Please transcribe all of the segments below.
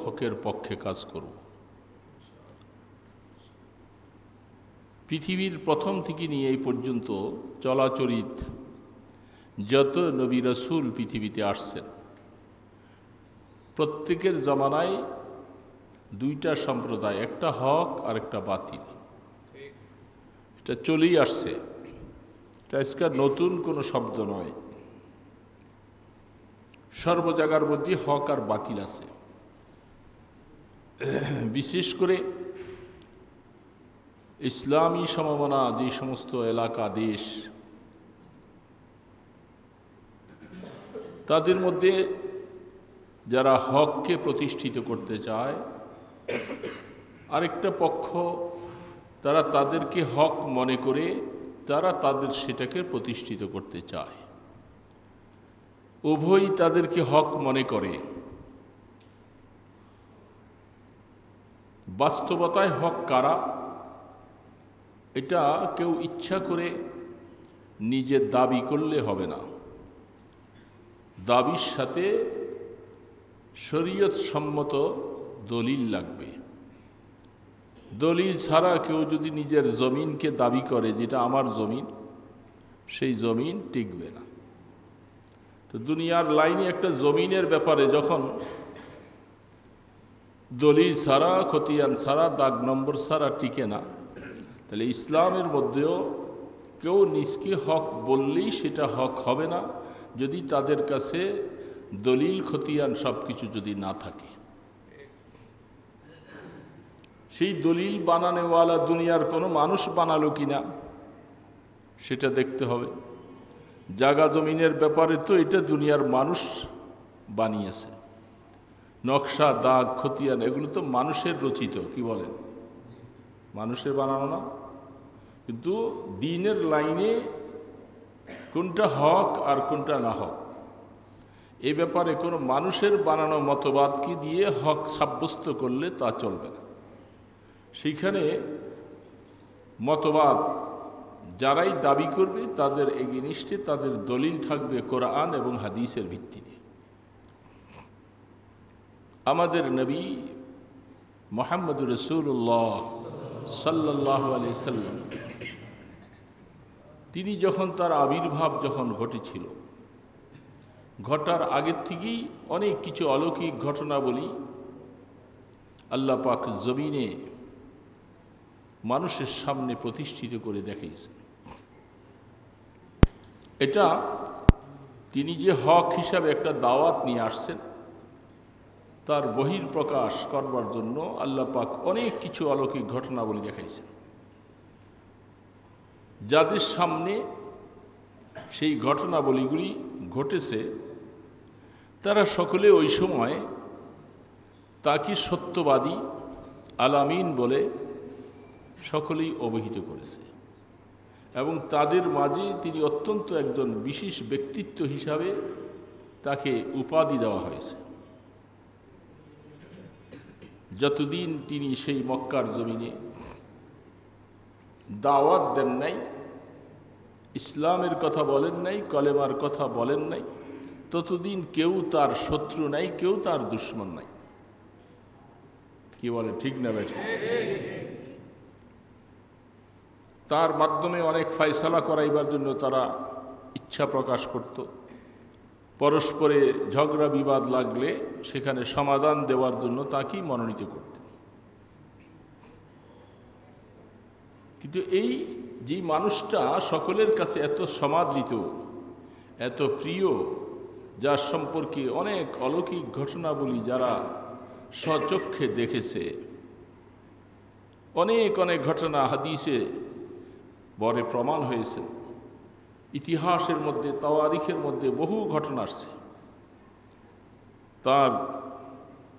হকের পক্ষে কাজ করব। পৃথিবীর প্রথম থেকে নিয়ে এই পর্যন্ত চলাচরিত যত নবী রাসূল পৃথিবীতে আসছেন, প্রত্যেকের জামানায় দুইটা সম্প্রদায়, একটা হক আর একটা বাতিল। এটা চলেই আসছে, এটা আজকাল নতুন কোনো শব্দ নয়। সর্ব জায়গার মধ্যে হক আর বাতিল আছে। বিশেষ করে ইসলামী সমমনা যে সমস্ত এলাকা, দেশ, তাদের মধ্যে যারা হককে প্রতিষ্ঠিত করতে চায়, আরেকটা পক্ষ তারা তাদেরকে হক মনে করে তারা তাদের সেটাকে প্রতিষ্ঠিত করতে চায়। উভয়ই তাদেরকে হক মনে করে। বাস্তবতায় হক কারা, এটা কেউ ইচ্ছা করে নিজের দাবি করলে হবে না। দাবির সাথে শরীয়ত সম্মত দলিল লাগবে। দলিল ছাড়া কেউ যদি নিজের জমিনকে দাবি করে যেটা আমার জমিন, সেই জমিন টিকবে না। তো দুনিয়ার লাইনে একটা জমিনের ব্যাপারে যখন দলিল ছাড়া, খতিয়ান ছাড়া, দাগ নম্বর ছাড়া টিকে না, তাহলে ইসলামের মধ্যেও কেউ নিজকে হক বললেই সেটা হক হবে না যদি তাদের কাছে দলিল, খতিয়ান সব কিছু যদি না থাকে। সেই দলিল বানানোওয়ালা দুনিয়ার কোনো মানুষ বানালো কিনা সেটা দেখতে হবে। জায়গা জমিনের ব্যাপারে তো এটা দুনিয়ার মানুষ বানিয়েছে। নকশা, দাগ, খতিয়ান এগুলো তো মানুষের রচিত, কি বলেন, মানুষের বানানো না। কিন্তু দ্বীনের লাইনে কোনটা হক আর কোনটা না হক, এ ব্যাপারে কোনো মানুষের বানানো মতবাদকে দিয়ে হক সাব্যস্ত করলে তা চলবে না। সেইখানে মতবাদ যারাই দাবি করবে তাদের এগেনিস্টে তাদের দলিল থাকবে কোরআন এবং হাদিসের ভিত্তিতে। আমাদের নবী মুহাম্মদুর রাসূলুল্লাহ সাল্লাল্লাহু আলাইহি সাল্লাম, তিনি যখন তার আবির্ভাব যখন ঘটেছিল, ঘটার আগের থেকেই অনেক কিছু অলৌকিক ঘটনাবলী আল্লাহ পাক জমিনে মানুষের সামনে প্রতিষ্ঠিত করে দেখিয়েছেন। এটা তিনি যে হক হিসাবে একটা দাওয়াত নিয়ে আসছেন, তার বহিঃপ্রকাশ করবার জন্য আল্লাহ পাক অনেক কিছু অলৌকিক ঘটনাবলী দেখাইছেন। যাদের সামনে সেই ঘটনাবলীগুলি ঘটেছে, তারা সকলে ওই সময় তাকে সত্যবাদী, আলামিন বলে সকলেই অবহিত করেছে এবং তাদের মাঝে তিনি অত্যন্ত একজন বিশেষ ব্যক্তিত্ব হিসাবে তাকে উপাধি দেওয়া হয়েছে। যতদিন তিনি সেই মক্কার জমিনে দাওয়াত দেন নাই, ইসলামের কথা বলেন নাই, কলেমার কথা বলেন নাই, ততদিন কেউ তার শত্রু নাই, কেউ তার দুশমন নাই। কি বলে, ঠিক না বেঠিক? তার মাধ্যমে অনেক ফয়সালা করাইবার জন্য তারা ইচ্ছা প্রকাশ করত। পরস্পরে ঝগড়া বিবাদ লাগলে সেখানে সমাধান দেওয়ার জন্য তাকেই মনোনীত করত। কিন্তু এই যে মানুষটা সকলের কাছে এত সমাদৃত, এত প্রিয়, যার সম্পর্কে অনেক অলৌকিক ঘটনাবলী যারা স্বচক্ষে দেখেছে, অনেক অনেক ঘটনা হাদিসে বরে প্রমাণ হয়েছে, ইতিহাসের মধ্যে, তাওয়ারিখের মধ্যে বহু ঘটনা আসছে। তার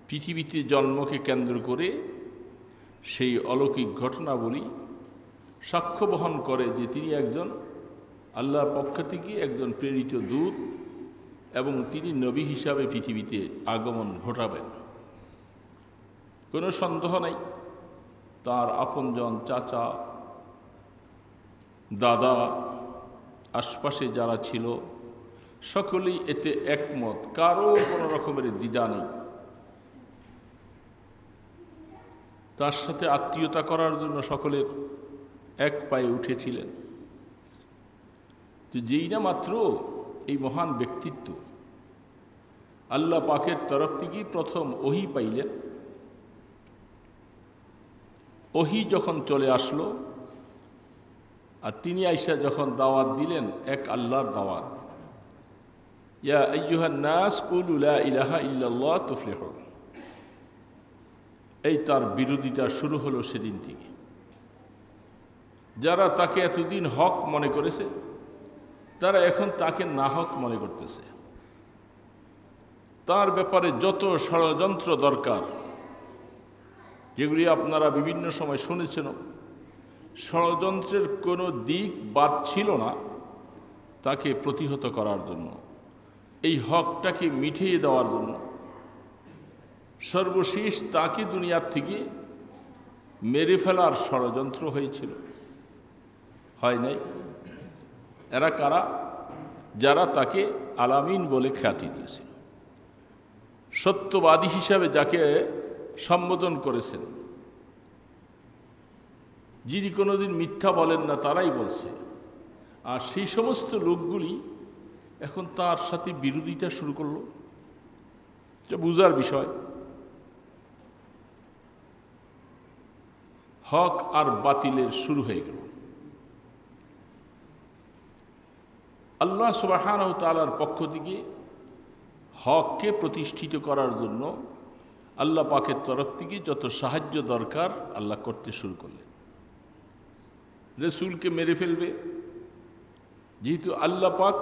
পৃথিবীতে জন্মকে কেন্দ্র করে সেই অলৌকিক ঘটনাবলী সাক্ষ্য বহন করে যে তিনি একজন আল্লাহর পক্ষ থেকে একজন প্রেরিত দূত এবং তিনি নবী হিসাবে পৃথিবীতে আগমন ঘটাবেন। কোনো সন্দেহ নাই, তার আপনজন, চাচা, দাদা, আশপাশে যারা ছিল সকলেই এতে একমত, কারো কোনো রকমের দ্বিধা নেই। তার সাথে আত্মীয়তা করার জন্য সকলের এক পায়ে উঠেছিলেন। তো যেই না মাত্র এই মহান ব্যক্তিত্ব আল্লাহ পাকের তরফ থেকেই প্রথম ওহী পাইলেন, ওহী যখন চলে আসলো আর তিনি আইসা যখন দাওয়াত দিলেন এক আল্লাহর দাওয়াত, ইয়া আইয়ুহান নাস কুলু লা ইলাহা ইল্লাল্লাহ তুফলিহুন, এই তার বিরোধিতা শুরু হলো সেদিন থেকে। যারা তাকে এতদিন হক মনে করেছে তারা এখন তাকে নাহক মনে করতেছে। তার ব্যাপারে যত ষড়যন্ত্র দরকার, যেগুলি আপনারা বিভিন্ন সময় শুনেছেন, ষড়যন্ত্রের কোনো দিক বাদ ছিল না তাকে প্রতিহত করার জন্য, এই হকটাকে মিটিয়ে দেওয়ার জন্য। সর্বশেষ তাকে দুনিয়ার থেকে মেরে ফেলার ষড়যন্ত্র হয়েছিল, হয় নাই? এরা কারা? যারা তাকে আলামিন বলে খ্যাতি দিয়েছিল, সত্যবাদী হিসাবে যাকে সম্বোধন করেছেন, যিনি কোনোদিন মিথ্যা বলেন না তারাই বলছে। আর সেই সমস্ত লোকগুলি এখন তার সাথে বিরোধিতা শুরু করলো। এটা বুঝার বিষয়। হক আর বাতিলের শুরু হয়ে গেল। আল্লাহ সুবহানাহু ওয়া তাআলার পক্ষ থেকে হককে প্রতিষ্ঠিত করার জন্য আল্লাহ পাকের তরফ থেকে যত সাহায্য দরকার আল্লাহ করতে শুরু করলেন। রসুলকে মেরে ফেলবে, যেহেতু আল্লাহ পাক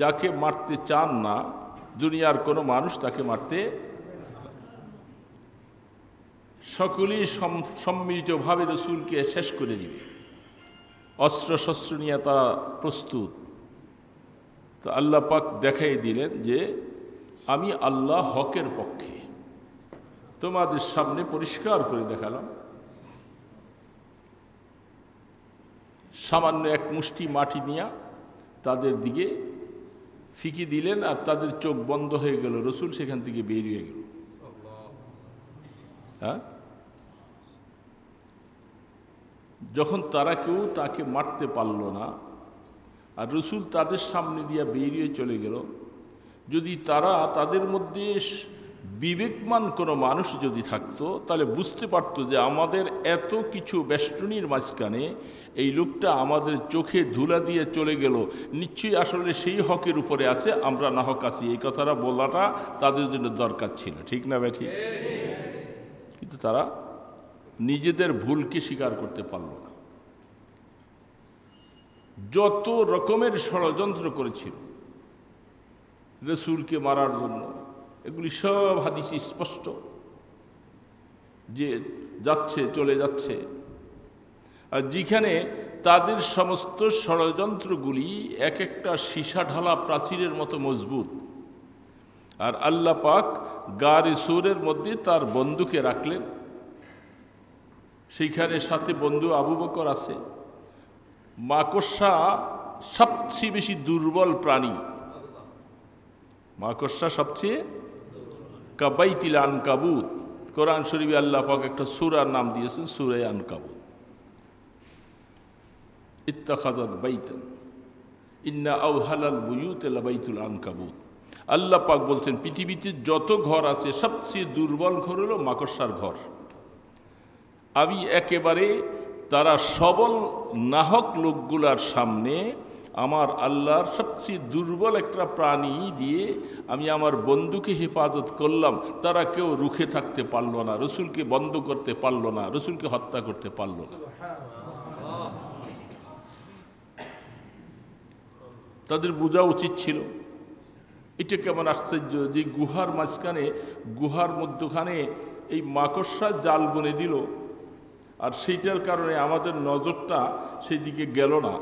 যাকে মারতে চান না দুনিয়ার কোনো মানুষ তাকে মারতে, সকলেই সম্মিলিতভাবে রসুলকে শেষ করে দিবে। অস্ত্র শস্ত্র নিয়ে তারা প্রস্তুত। তো আল্লাহ পাক দেখাই দিলেন যে আমি আল্লাহ হকের পক্ষে, তোমাদের সামনে পরিষ্কার করে দেখালাম। সামান্য এক মুষ্টি মাটি নিয়ে তাদের দিকে ফিকি দিলেন আর তাদের চোখ বন্ধ হয়ে গেল, রসুল সেখান থেকে বেরিয়ে গেল। হ্যাঁ, যখন তারা কেউ তাকে মারতে পারল না আর রসুল তাদের সামনে দিয়ে বেরিয়ে চলে গেল, যদি তারা তাদের মধ্যে বিবেকমান কোনো মানুষ যদি থাকতো তাহলে বুঝতে পারতো যে আমাদের এত কিছু বেষ্টনীর মাঝখানে এই লোকটা আমাদের চোখে ধুলা দিয়ে চলে গেল, নিশ্চয়ই আসলে সেই হকের উপরে আছে, আমরা না হক আছি। এই কথাটা বলাটা তাদের জন্য দরকার ছিল, ঠিক না ভাই? ঠিক। কিন্তু তারা নিজেদের ভুলকে স্বীকার করতে পারল না। যত রকমের ষড়যন্ত্র করেছিল রসুলকে মারার জন্য, এগুলি সব হাদিসে স্পষ্ট যে যাচ্ছে, চলে যাচ্ছে। আর যেখানে তাদের সমস্ত ষড়যন্ত্রগুলি এক একটা সীসা ঢালা প্রাচীরের মতো মজবুত, আর আল্লাহ পাক গারে সূরের মধ্যে তার বন্ধুকে রাখলেন, সেইখানে সাথে বন্ধু আবু বকর আছে। মাকড়সা সবচেয়ে বেশি দুর্বল প্রাণী, মাকড়সা সবচেয়ে কাবাইতিল আনকাবুত। কোরআন শরীফে আল্লাহ পাক একটা সূরার নাম দিয়েছেন সূরা আনকাবুত। ইত্তাখাযাত বাইতান ইন্না আওহালাল বুয়ুতি লাবাইতুল আনকাবুত। আল্লাহ পাক বলছেন পৃথিবীতে যত ঘর আছে সবচেয়ে দুর্বল ঘর হলো মাকড়সার ঘর। আমি একেবারে তারা সবল নাহক লোকগুলার সামনে আমার আল্লাহর সবচেয়ে দুর্বল একটা প্রাণী দিয়ে আমি আমার বন্ধুকে হেফাজত করলাম, তারা কেউ রুখে থাকতে পারল না, রসুলকে বন্ধ করতে পারল না, রসুলকে হত্যা করতে পারল না। তাদের বোঝা উচিত ছিল। এটা কেমন আশ্চর্য যে গুহার মাঝখানে, গুহার মধ্যখানে এই মাকড়সা জাল বুনে দিল, আর সেইটার কারণে আমাদের নজরটা সেই দিকে গেল না।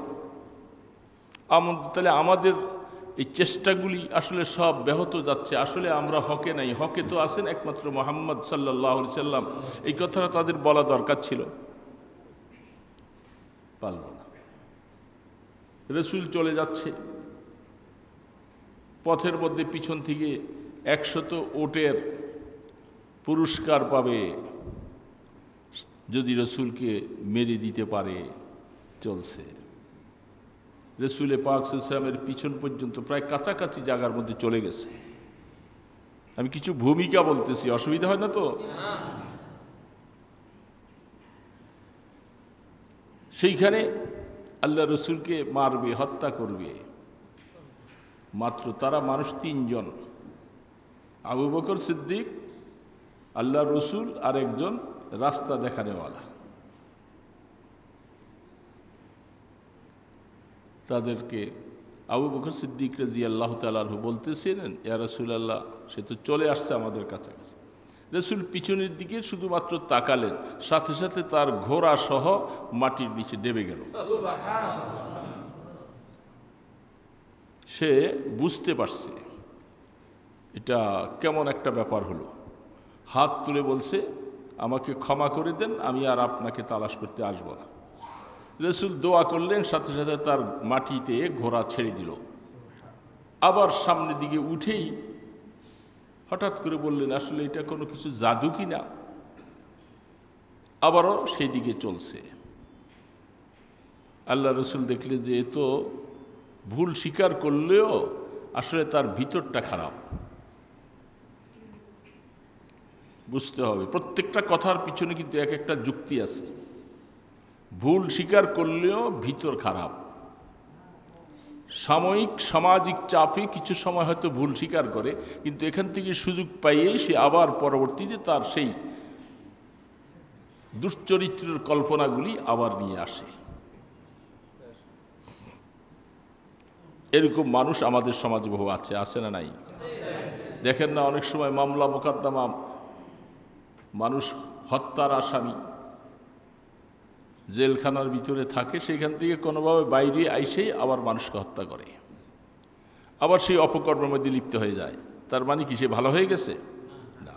তাহলে আমাদের এই চেষ্টাগুলি আসলে সব ব্যাহত যাচ্ছে। আসলে আমরা হকে নাই, হকে তো আছেন একমাত্র মুহাম্মদ সাল্লাল্লাহু আলাইহি সাল্লাম। এই কথাটা তাদের বলা দরকার ছিল, পারল না। রসুল চলে যাচ্ছে, পথের মধ্যে পিছন থেকে 100 ওটের পুরস্কার পাবে, যদি রসুলকে মেরে দিতে পারে। চলছে রসুলে পাক সাল্লাল্লাহু আলাইহি ওয়াসাল্লামের পিছন পর্যন্ত প্রায় কাছাকাছি জায়গার মধ্যে চলে গেছে। আমি কিছু ভূমিকা বলতেছি, অসুবিধা হয় না তো? সেইখানে আল্লাহ রসুলকে মারবে, হত্যা করবে। মাত্র তারা মানুষ তিনজন, আবু বকর সিদ্দিক, আল্লাহ রসুল আর একজন রাস্তা দেখানেওয়ালা। তাদেরকে আবু বকর সিদ্দিক রাদিয়াল্লাহু তাআলা আনহু বলতেছিলেন, ইয়া রাসূলুল্লাহ, সে তো চলে আসছে আমাদের কাছাকাছি। রসুল পিছনের দিকে শুধুমাত্র তাকালেন, সাথে সাথে তার ঘোড়া সহ মাটির নিচে ডেবে গেল। সে বুঝতে পারছে এটা কেমন একটা ব্যাপার হলো। হাত তুলে বলছে, আমাকে ক্ষমা করে দেন, আমি আর আপনাকে তালাশ করতে আসব না। রসুল দোয়া করলেন, সাথে সাথে তার মাটিতে ঘোড়া ছেড়ে দিল। আবার সামনের দিকে উঠেই হঠাৎ করে বললেন, আসলে এটা কোনো কিছু জাদু কি না? আবারও সেই দিকে চলছে। আল্লাহ রসুল দেখলেন যে এ তো ভুল স্বীকার করলেও আসলে তার ভিতরটা খারাপ। বুঝতে হবে প্রত্যেকটা কথার পিছনে কিন্তু এক একটা যুক্তি আছে। ভুল স্বীকার করলেও ভিতর খারাপ। সাময়িক সামাজিক চাপে কিছু সময় হয়তো ভুল স্বীকার করে, কিন্তু এখান থেকে সুযোগ পাইয়েই সে আবার পরবর্তীতে তার সেই দুশ্চরিত্রের কল্পনাগুলি আবার নিয়ে আসে। এরকম মানুষ আমাদের সমাজে বহু আছে, আছে না নাই? দেখেন না, অনেক সময় মামলা মোকদ্দমা, মানুষ হত্যার আসামি জেলখানার ভিতরে থাকে, সেখান থেকে কোনোভাবে বাইরে আইসেই আবার মানুষকে হত্যা করে, আবার সেই অপকর্মের মধ্যে লিপ্ত হয়ে যায়। তার মানে কি সে ভালো হয়ে গেছে? না।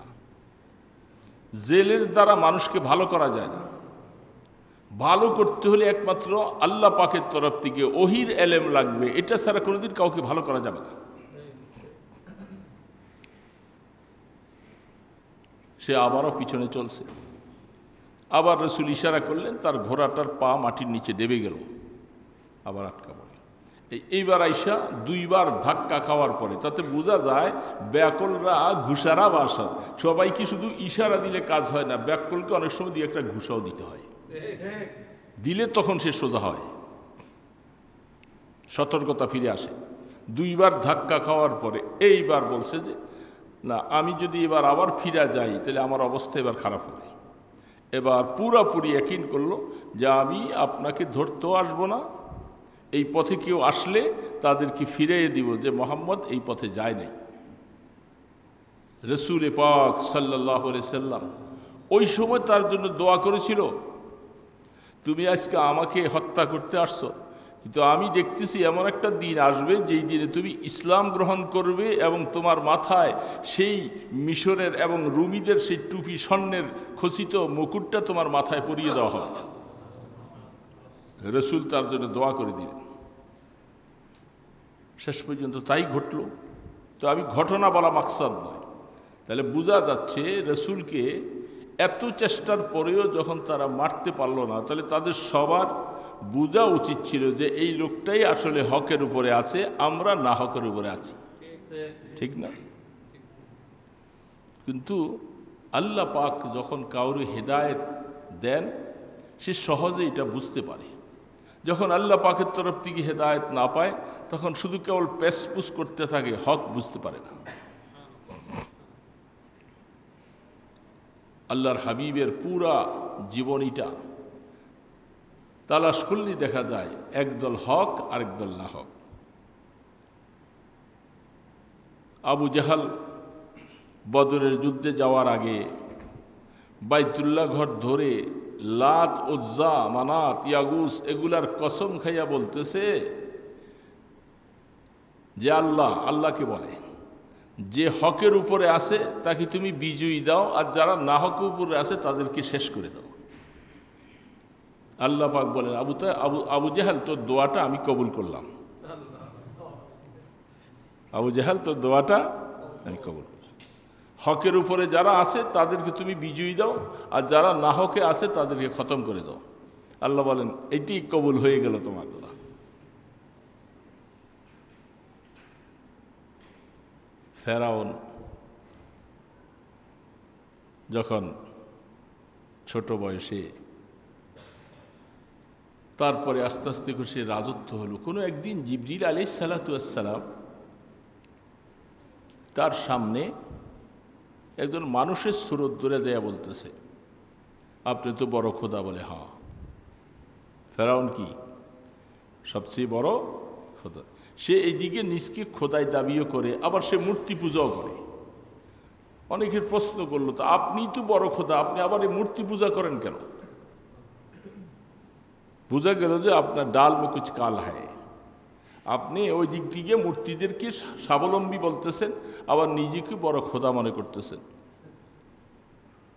জেলের দ্বারা মানুষকে ভালো করা যায় না। ভালো করতে হলে একমাত্র আল্লাহ পাকের তরফ থেকে ওহির এলেম লাগবে, এটা ছাড়া কোনোদিন কাউকে ভালো করা যাবে না। সে আবারও পিছনে চলছে। আবার রসুল ইশারা করলেন, তার ঘোড়াটার পা মাটির নিচে ডেবে গেল, আবার আটকা পড়ল। এইবার আইসা দুইবার ধাক্কা খাওয়ার পরে তাতে বোঝা যায় ব্যাকলরা ঘুষারা বাসা। সবাই কি শুধু ইশারা দিলে কাজ হয় না, ব্যাকলকে অনেক সময় দিয়ে একটা ঘুষাও দিতে হয়, দিলে তখন সে সোজা হয়, সতর্কতা ফিরে আসে। দুইবার ধাক্কা খাওয়ার পরে এইবার বলছে যে না, আমি যদি এবার আবার ফিরে যাই তাহলে আমার অবস্থা এবার খারাপ হবে। এবার পুরাপুরি ইয়াকিন করলো যে আমি আপনাকে ধরতেও আসবো না, এই পথে কেউ আসলে তাদেরকে ফিরিয়ে দিব যে মোহাম্মদ এই পথে যায় নাই। রসুল পাক সাল্লাল্লাহু আলাইহি সাল্লাম ওই সময় তার জন্য দোয়া করেছিল, তুমি আজকে আমাকে হত্যা করতে আসছো, কিন্তু আমি দেখতেছি এমন একটা দিন আসবে যেই দিনে তুমি ইসলাম গ্রহণ করবে এবং তোমার মাথায় সেই মিশরের এবং রুমিদের সেই টুপি স্বর্ণের খচিত মুকুটটা তোমার মাথায় পরিয়ে দেওয়া হবে। রসুল তার জন্য দোয়া করে দিলেন। শেষ পর্যন্ত তাই ঘটল। তো আমি ঘটনা বলা মাকসাদ নয়। তাহলে বোঝা যাচ্ছে রসুলকে এত চেষ্টার পরেও যখন তারা মারতে পারল না, তাহলে তাদের সবার বোঝা উচিত ছিল যে এই লোকটাই আসলে হকের উপরে আছে, আমরা না হকের উপরে আছি, ঠিক না? কিন্তু আল্লাহ পাক যখন কাউরে হেদায়েত দেন, সে সহজে এটা বুঝতে পারে। যখন আল্লাহ পাকের তরফ থেকে হেদায়েত না পায়, তখন শুধু কেবল পেশপুস করতে থাকে, হক বুঝতে পারে না। আল্লাহর হাবিবের পুরা জীবনীটা তালাশ করলে দেখা যায় একদল হক আর একদল না হক। আবু জাহাল বদরের যুদ্ধে যাওয়ার আগে বাইতুল্লাহ ঘর ধরে লাত, উজ্জা, মানাত, ইয়াগুস এগুলার কসম খাইয়া বলতেছে যে আল্লাহকে বলে যে হকের উপরে আছে তাকে তুমি বিজয়ী দাও, আর যারা না হকের উপরে আছে তাদেরকে শেষ করে দাও। আল্লাহ পাক বলেন, আবু জাহাল তোর দোয়াটা আমি কবুল করলাম। আবু জাহাল তোর দোয়াটা আমি কবুল করলাম। হকের উপরে যারা আছে তাদেরকে তুমি বিজয়ী দাও, আর যারা না হকে আছে তাদেরকে খতম করে দাও। আল্লাহ বলেন এটি কবুল হয়ে গেল তোমার দোয়া। ফেরাউন যখন ছোট বয়সে, তারপরে আস্তে আস্তে করে সে রাজত্ব হলো। কোনো একদিন জিবরিল আলাইহিস সালাতু ওয়াস সালাম তার সামনে একজন মানুষের সুরত ধরে দেয়া বলতেছে, আপনি তো বড় খোদা। বলে হ্যাঁ। ফেরাউন কি সবচেয়ে বড় খোদা? সে এইদিকে নিজকে খোদাই দাবিও করে, আবার সে মূর্তি পূজাও করে। অনেকের প্রশ্ন করলো, তো আপনি তো বড় খোদা, আপনি আবার এই মূর্তি পূজা করেন কেন? বোঝা গেল যে আপনার ডাল মে কুছ কাল হয়। আপনি ওই দিক থেকে মূর্তিদেরকে স্বাবলম্বী বলতেছেন, আবার নিজেকে বড় খোদা মনে করতেছেন।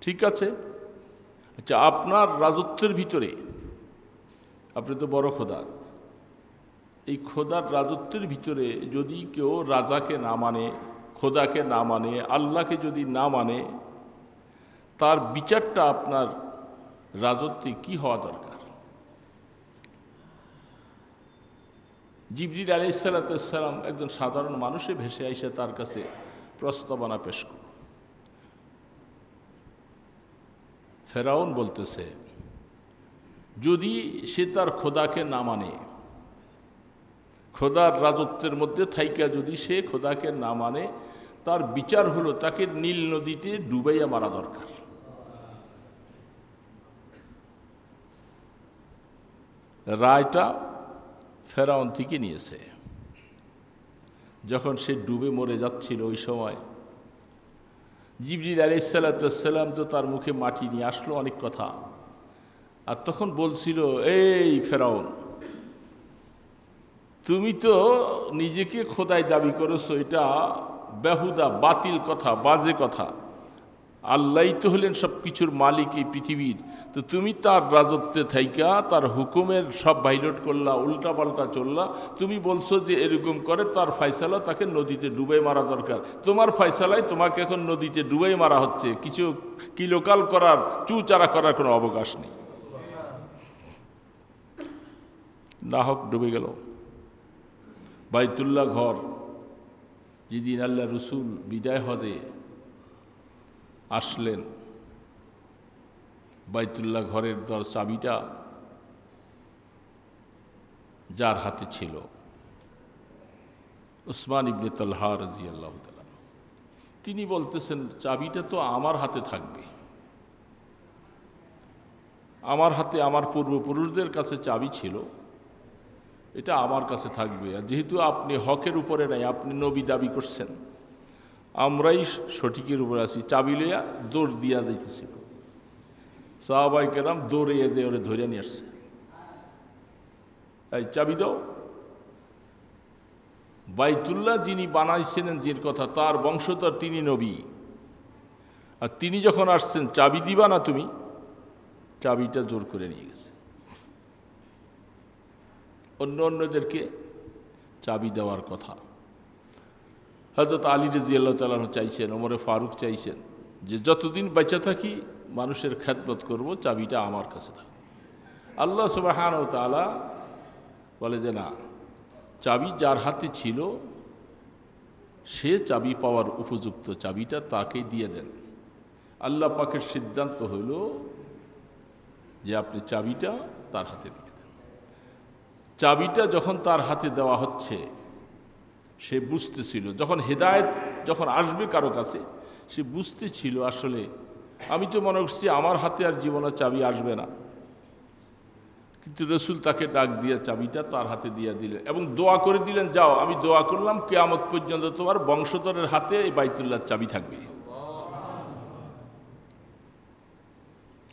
ঠিক আছে, আচ্ছা, আপনার রাজত্বের ভিতরে আপনি তো বড় খোদা, এই খোদার রাজত্বের ভিতরে যদি কেউ রাজাকে না মানে, খোদাকে না মানে, আল্লাহকে যদি না মানে, তার বিচারটা আপনার রাজত্বে কি হওয়া দরকার? জিবরিল আলাইহিস সালাতু ওয়াস সালাম একজন সাধারণ মানুষে ভেসে আইসা তার কাছে প্রস্তাবনা পেশ করল। ফেরাউন বলতেছে, যদি সে তার খোদাকে না মানে, খোদার রাজত্বের মধ্যে থাইকা যদি সে খোদাকে না মানে, তার বিচার হলো তাকে নীল নদীতে ডুবাইয়া মারা দরকার। রায়টা ফেরাউন থেকে নিয়েছে। যখন সে ডুবে মরে যাচ্ছিল ওই সময় জিবরিল আলাইহিস সালাতু ওয়াস সালাম তো তার মুখে মাটি নিয়ে আসলো, অনেক কথা। আর তখন বলছিল, এই ফেরাউন, তুমি তো নিজেকে খোদাই দাবি করেছো, এটা বেহুদা বাতিল কথা, বাজে কথা। আল্লাহই তো হলেন সব কিছুর মালিক এই পৃথিবীর। তো তুমি তার রাজত্বে থাইকা তার হুকুমের সব ভাইলট করলা, উল্টা পাল্টা চললা। তুমি বলছো যে এরকম করে তার ফয়সালা তাকে নদীতে ডুবাই মারা দরকার। তোমার ফয়সালায় তোমাকে এখন নদীতে ডুবাই মারা হচ্ছে, কিছু কিলোকাল করার, চুচারা করার কোনো অবকাশ নেই। না হোক ডুবে গেল। বাইতুল্লাহ ঘর, যেদিন আল্লাহ রসুল বিদায় হজে আসলেন, বাইতুল্লাহ ঘরের দর চাবিটা যার হাতে ছিল, উসমান ইবনে তালহা রাদিয়াল্লাহু তাআলা। তিনি বলতেছেন, চাবিটা তো আমার হাতে থাকবে, আমার হাতে আমার পূর্বপুরুষদের কাছে চাবি ছিল, এটা আমার কাছে থাকবে। আর যেহেতু আপনি হকের উপরে নাই, আপনি নবী দাবি করছেন, আমরাই সঠিকের উপরে আছি। চাবি লইয়া দৌড় দিয়া যাইতেছিল, সাহাবাই কেরাম দৌড়ে যে ওরে ধরে নিয়ে আসছে, এই চাবি দাও। বাইতুল্লাহ যিনি বানাইছিলেন, যে কথা, তার বংশধর, তিনি নবী। আর তিনি যখন আসছেন, চাবি দিবা না তুমি? চাবিটা জোর করে নিয়ে গেছে। অন্যদেরকে চাবি দেওয়ার কথা হযরত আলী রাদিয়াল্লাহু তাআলা চাইছেন, ওমরে ফারুক চাইছেন যে যতদিন বেঁচে থাকি মানুষের খেদমত করব, চাবিটা আমার কাছে থাকে। আল্লাহ সুবহানাহু ওয়া তাআলা বলে যে না, চাবি যার হাতে ছিল সে চাবি পাওয়ার উপযুক্ত, চাবিটা তাকে দিয়ে দেন। আল্লাহ পাকের সিদ্ধান্ত হইল যে আপনি চাবিটা তার হাতে দিয়ে দেন। চাবিটা যখন তার হাতে দেওয়া হচ্ছে, সে বুঝতেছিল, যখন হেদায়েত যখন আসবে কারো কাছে, সে বুঝতেছিল আসলে আমি তো মনে করছি আমার হাতে আর জীবনে চাবি আসবে না। কিন্তু রসুল তাকে ডাক দিয়ে চাবিটা তার হাতে দিয়ে দিলেন এবং দোয়া করে দিলেন, যাও, আমি দোয়া করলাম কিয়ামত পর্যন্ত তোমার বংশধরের হাতে এই বাইতুল্লাহর চাবি থাকবে।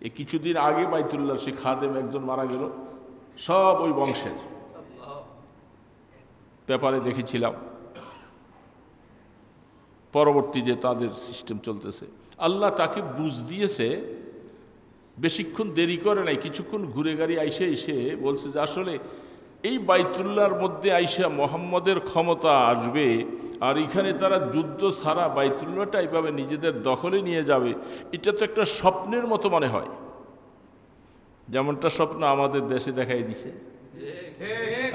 এই কিছুদিন আগে বাইতুল্লাহর সে খাদেম একজন মারা গেল, সব ওই বংশের, পেপারে দেখেছিলাম। পরবর্তীতে তাদের সিস্টেম চলতেছে। আল্লাহ তাকে বুঝ দিয়েছে, বেশিক্ষণ দেরি করে নাই, কিছুক্ষণ ঘুরে গাড়ি এসে বলছে যে আসলে এই বাইতুল্লাহর মধ্যে আইসা মোহাম্মদের ক্ষমতা আসবে, আর এখানে তারা যুদ্ধ ছাড়া বাইতুল্লাহটা এইভাবে নিজেদের দখলে নিয়ে যাবে, এটা তো একটা স্বপ্নের মতো মনে হয়। যেমনটা স্বপ্ন আমাদের দেশে দেখাই দিছে,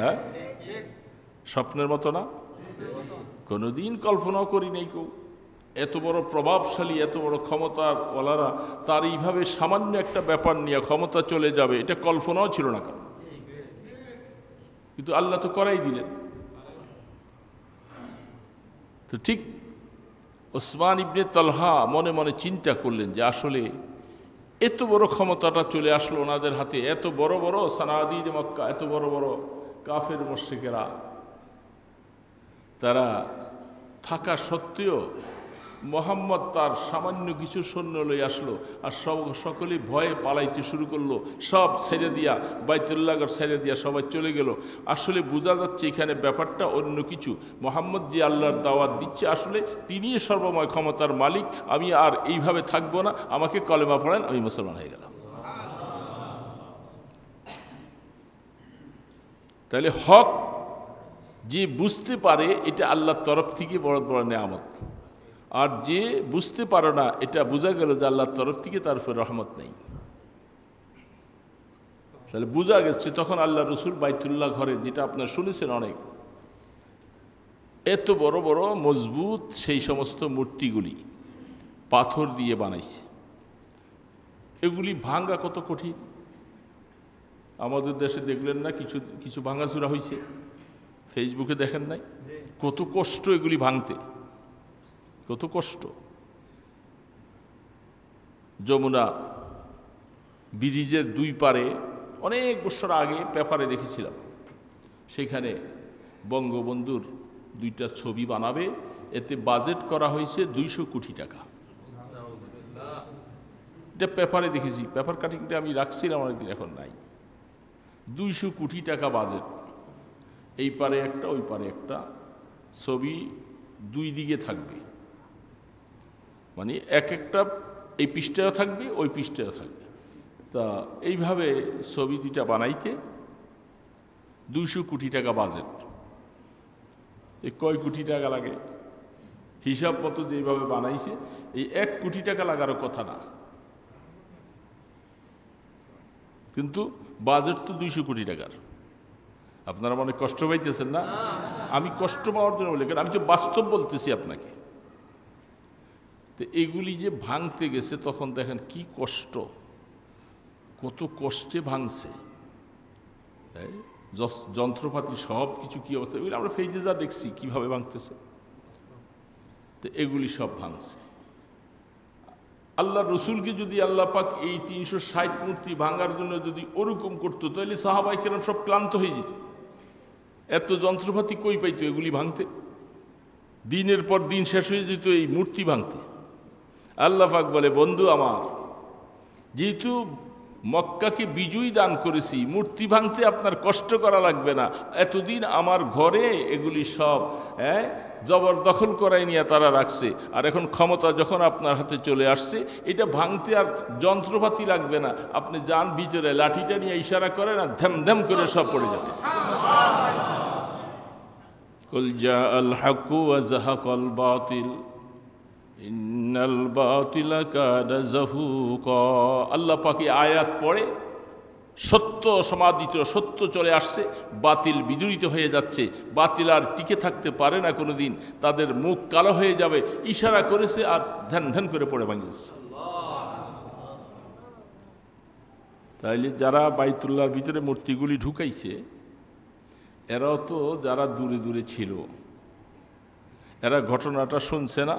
হ্যাঁ, স্বপ্নের মতো না? কোনোদিন কল্পনাও করি নাই কেউ এত বড় প্রভাবশালী, এত বড় ক্ষমতার ওলারা তার এইভাবে সামান্য একটা ব্যাপার নিয়ে ক্ষমতা চলে যাবে, এটা কল্পনাও ছিল না কারণ। কিন্তু আল্লাহ তো করাই দিলেন। তো ঠিক ওসমান ইবনে তালহা মনে মনে চিন্তা করলেন যে আসলে এত বড় ক্ষমতাটা চলে আসলো ওনাদের হাতে, এত বড় বড় সানাদিদ মক্কা, এত বড় বড় কাফের মুশরিকেরা, তারা থাকা সত্ত্বেও মোহাম্মদ তার সামান্য কিছু সৈন্য লই আসলো, আর সকলে ভয়ে পালাইতে শুরু করলো, সব ছেড়ে দিয়া বাইতুল্লাহ ছেড়ে দিয়া সবাই চলে গেল। আসলে বোঝা যাচ্ছে এখানে ব্যাপারটা অন্য কিছু। মোহাম্মদ যে আল্লাহর দাওয়াত দিচ্ছে, আসলে তিনিই সর্বময় ক্ষমতার মালিক, আমি আর এইভাবে থাকবো না, আমাকে কলেমা পড়েন, আমি মুসলমান হয়ে গেলাম। তাহলে হক যে বুঝতে পারে এটা আল্লাহর তরফ থেকে বড় বড় নেয়ামত, আর যে বুঝতে পারে না এটা বোঝা গেল যে আল্লাহর তরফ থেকে তার উপর রহমত নেই। তাহলে বোঝা গেছে তখন আল্লাহ রসুল বাইতুল্লাহ ঘরে, যেটা আপনারা শুনেছেন অনেক, এত বড় বড় মজবুত সেই সমস্ত মূর্তিগুলি পাথর দিয়ে বানাইছে। এগুলি ভাঙ্গা কত কঠিন। আমাদের দেশে দেখলেন না কিছু কিছু ভাঙাচুরা হয়েছে, ফেসবুকে দেখেন নাই? কত কষ্ট এগুলি ভাঙতে, কত কষ্ট। যমুনা ব্রিজের দুই পারে অনেক বছর আগে পেপারে দেখেছিলাম, সেখানে বঙ্গবন্ধুর দুইটা ছবি বানাবে, এতে বাজেট করা হয়েছে 200 কোটি টাকা। এটা পেপারে দেখেছি, পেপার কাটিংটা আমি রাখছিলাম অনেকদিন, এখন নাই। 200 কোটি টাকা বাজেট, এই পারে একটা ওই পারে একটা, ছবি দুই দিকে থাকবে, মানে এক একটা এই পৃষ্ঠাও থাকবে ওই পৃষ্ঠাও থাকবে। তা এইভাবে ছবি দুইটা বানাইতে 200 কোটি টাকা বাজেট। এই কয় কোটি টাকা লাগে হিসাব মতো যেভাবে বানাইছে, এই 1 কোটি টাকা লাগারও কথা না, কিন্তু বাজেট তো 200 কোটি টাকার। আপনারা মনে কষ্ট পাইতেছেন না? আমি কষ্ট পাওয়ার জন্য বলি, কারণ আমি তো বাস্তব বলতেছি আপনাকে। তো এগুলি যে ভাঙতে গেছে তখন দেখেন কি কষ্ট, কত কষ্টে ভাঙছে, যন্ত্রপাতি সব কিছু কি অবস্থা, এগুলি আমরা ফেজে যা দেখছি কিভাবে ভাঙতেছে। তো এগুলি সব ভাঙছে। আল্লাহ রসুলকে যদি আল্লাহ পাক এই 360 মূর্তি ভাঙার জন্য যদি ওরকম করতো, তাহলে সাহাবায়ে কেরাম সব ক্লান্ত হয়ে যেত। এত যন্ত্রপাতি কই পাইতো এগুলি ভাঙতে? দিনের পর দিন শেষ হয়ে যেত এই মূর্তি ভাঙতে। আল্লাহ পাক বলে, বন্ধু আমার, যেহেতু মক্কাকে বিজয়ী দান করেছি, মূর্তি ভাঙতে আপনার কষ্ট করা লাগবে না। এতদিন আমার ঘরে এগুলি সব জবরদখল করাই নিয়ে তারা রাখছে, আর এখন ক্ষমতা যখন আপনার হাতে চলে আসছে, এটা ভাঙতে আর যন্ত্রপাতি লাগবে না। আপনি যান ভিতরে, লাঠিটা নিয়ে ইশারা করেন আর ধ্যাম ধ্যাম করে সব পড়ে যাবে। কুল জাআল হাক্কু ওয়া যাহাকাল বাতিল ইন্নাল বাতিলা কানা যাহুকা। আল্লাহ পাক এই আয়াত পড়ে সত্য সমাদিত, সত্য চলে আসছে, বাতিল বিদূরিত হয়ে যাচ্ছে, বাতিল আর টিকে থাকতে পারে না কোনোদিন, তাদের মুখ কালো হয়ে যাবে। ইশারা করেছে আর ধ্যান ধ্যান করে পড়ে ভাঙিয়েছে। তাইলে যারা বাইতুল্লাহর ভিতরে মূর্তিগুলি ঢুকাইছে, এরাও তো যারা দূরে দূরে ছিল, এরা ঘটনাটা শুনছে না?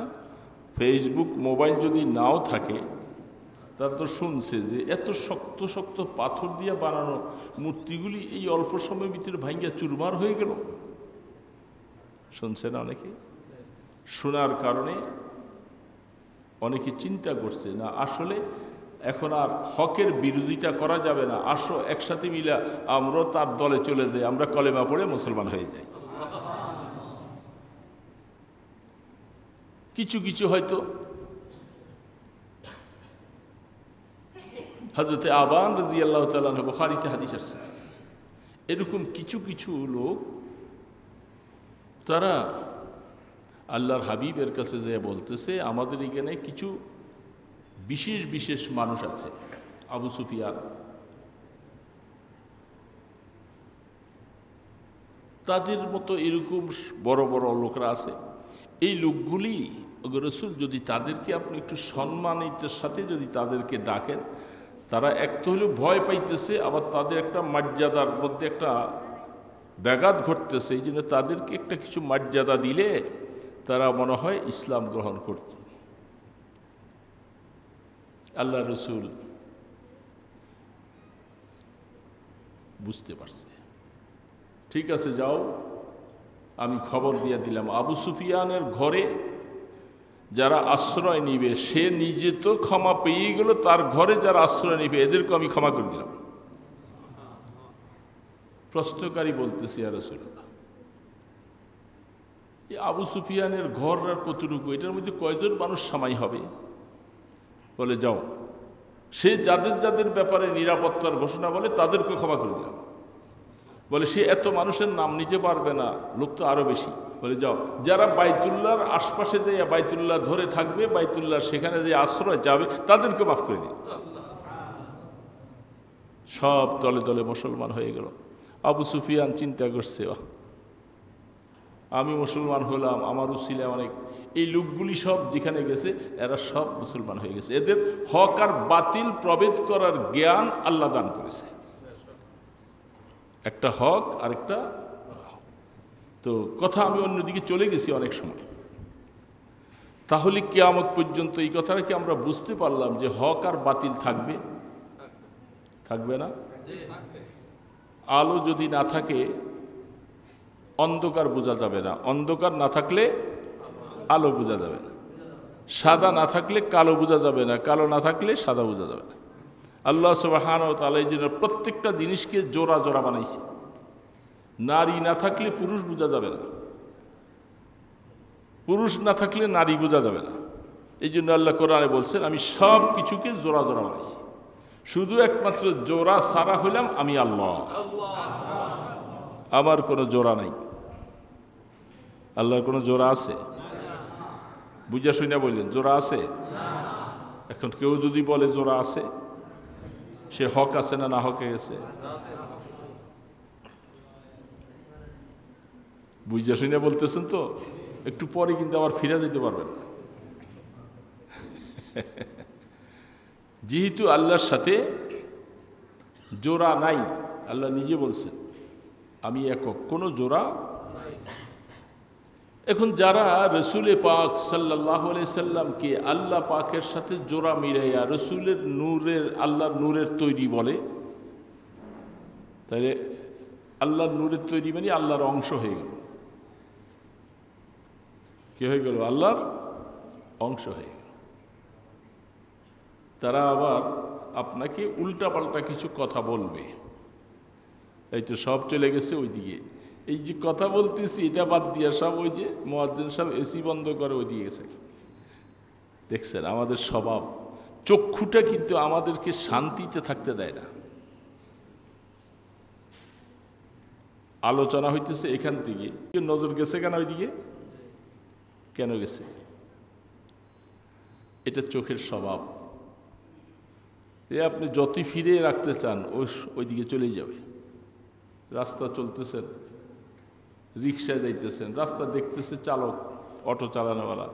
ফেসবুক মোবাইল যদি নাও থাকে, তারা তো শুনছে যে এত শক্ত শক্ত পাথর দিয়ে বানানো মূর্তিগুলি এই অল্প সময়ের ভিতরে ভাঙ্গিয়া চুরমার হয়ে গেল। শুনছে না অনেকে? শোনার কারণে অনেকে চিন্তা করছে, না আসলে এখন আর হকের বিরোধিতা করা যাবে না, আসো একসাথে মিলে আমরাও তার দলে চলে যাই, আমরা কলেমা পড়ে মুসলমান হয়ে যাই। কিছু কিছু হয়তো হযরতে আবান রাদিয়াল্লাহু তাআলা আনহু, বুখারীতে হাদিস আছে, এরকম কিছু কিছু লোক তারা আল্লাহর হাবিবের কাছে যে বলতেছে আমাদের এখানে কিছু বিশেষ বিশেষ মানুষ আছে, আবু সুফিয়ান, তাদের মতো এরকম বড় বড় লোকরা আছে। এই লোকগুলি রাসূল যদি তাদেরকে আপনি একটু সম্মানিতের সাথে যদি তাদেরকে ডাকেন, তারা এক তো হলেও ভয় পাইতেছে, আবার তাদের একটা মর্যাদার মধ্যে একটা ব্যাঘাত ঘটতেছে। এই জন্য তাদেরকে একটা কিছু মর্যাদা দিলে তারা মনে হয় ইসলাম গ্রহণ করত। আল্লাহ রসুল বুঝতে পারছে, ঠিক আছে যাও, আমি খবর দিয়ে দিলাম আবু সুফিয়ানের ঘরে যারা আশ্রয় নিবে, সে নিজে তো ক্ষমা পেয়ে গেল, তার ঘরে যারা আশ্রয় নিবে এদেরকে আমি ক্ষমা করে দিলাম। প্রশ্নকারী বলতেছে ইয়া রাসূলুল্লাহ, এই আবু সুফিয়ানের ঘর আর কতটুকু, এটার মধ্যে কয়জন মানুষ সামাই হবে? বলে যাও, সে যাদের যাদের ব্যাপারে নিরাপত্তার ঘোষণা বলে তাদেরকে ক্ষমা করে দিলাম। বলে সে এত মানুষের নাম নিতে পারবে না, লোক তো আরো বেশি। বলে যাও, যারা বাইতুল্লাহর আশপাশে যে বাইতুল্লাহ ধরে থাকবে, বাইতুল্লাহ সেখানে যে আশ্রয় যাবে, তাদেরকে মাফ করে দিন। সব দলে দলে মুসলমান হয়ে গেল। আবু সুফিয়ান চিন্তা করছে, আমি মুসলমান হলাম, আমার উসিলা অনেক, এই লোকগুলি সব যেখানে গেছে এরা সব মুসলমান হয়ে গেছে, এদের হক আর বাতিল প্রভেদ করার জ্ঞান আল্লাহ দান করেছে। একটা হক আর একটা, তো কথা আমি অন্যদিকে চলে গেছি অনেক সময়। তাহলে কিয়ামত পর্যন্ত এই কথাটা কি আমরা বুঝতে পারলাম যে হক আর বাতিল থাকবে? থাকবে না? আলো যদি না থাকে অন্ধকার বোঝা যাবে না, অন্ধকার না থাকলে আলো বোঝা যাবে না, সাদা না থাকলে কালো বোঝা যাবে না, কালো না থাকলে সাদা বোঝা যাবে না। আল্লাহ সুবহানাহু ওয়া তাআলা এই জন্য প্রত্যেকটা জিনিসকে জোড়া জোড়া বানাইছে। নারী না থাকলে পুরুষ বোঝা যাবে না, পুরুষ না থাকলে নারী বোঝা যাবে না। এই জন্য আল্লাহ কোরআনে বলছেন আমি সব কিছুকে জোড়া জোড়া বানাইছি, শুধু একমাত্র জোড়া সারা হইলাম আমি আল্লাহ, আমার কোনো জোড়া নাই। আল্লাহর কোনো জোড়া আছে? বুঝা শুনে বললেন জোড়া আছে? এখন কেউ যদি বলে জোড়া আছে, সে হক আছে না না হকে গেছে? বুঝা শুনে বলতেছেন তো, একটু পরে কিন্তু আবার ফিরে যেতে পারবেন। যেহেতু আল্লাহর সাথে জোড়া নাই, আল্লাহ নিজে বলছেন আমি একক, কোনো জোড়া। এখন যারা রসুলে পাক সাল্লাল্লাহু আলাইহি সাল্লামকে আল্লাহ পাকের সাথে জোড়া মিলাইয়া রসুলের নূরের, আল্লাহর নূরের তৈরি বলে, তাহলে আল্লাহর নূরের তৈরি মানে আল্লাহর অংশ হয়ে গেল। কি হয়ে গেল? আল্লাহর অংশ হয়ে গেল। তারা আবার আপনাকে উল্টাপাল্টা কিছু কথা বলবে, এই তো সব চলে গেছে ওইদিকে, এই যে কথা বলতেছি এটা বাদ দিয়া সব ওই যে মুয়াজ্জিন সাহেব এসি বন্ধ করে ওইদিকে গেছে। দেখছেন আমাদের স্বভাব, চক্ষুটা কিন্তু আমাদেরকে শান্তিতে থাকতে দেয় না। আলোচনা হইতেছে এখান থেকে, নজর গেছে কেন ওইদিকে? কেন গেছে? এটা চোখের স্বভাব। আপনি যতই ফিরে রাখতে চান ওইদিকে চলেই যাবে। রাস্তা চলতেছেন, রিক্সায় যাইতেছেন, রাস্তা দেখতেছে চালক, অটো চালানোওয়ালা,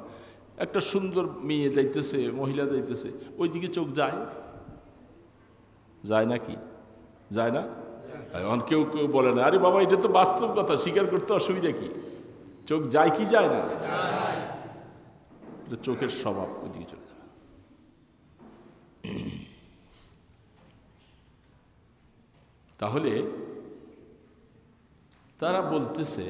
একটা সুন্দর মেয়ে যাইতেছে, মহিলা যাইতেছে, ওইদিকে চোখ যায়? যায় নাকি? যায় না? এখন কেউ কেউ বলে না, আরে বাবা এটা তো বাস্তব কথা, স্বীকার করতে অসুবিধা কি? চোখ যায় কি যায় না? এটা চোখের স্বভাব, ওইদিকে চলে যাবে। তাহলে তারা বলতেছে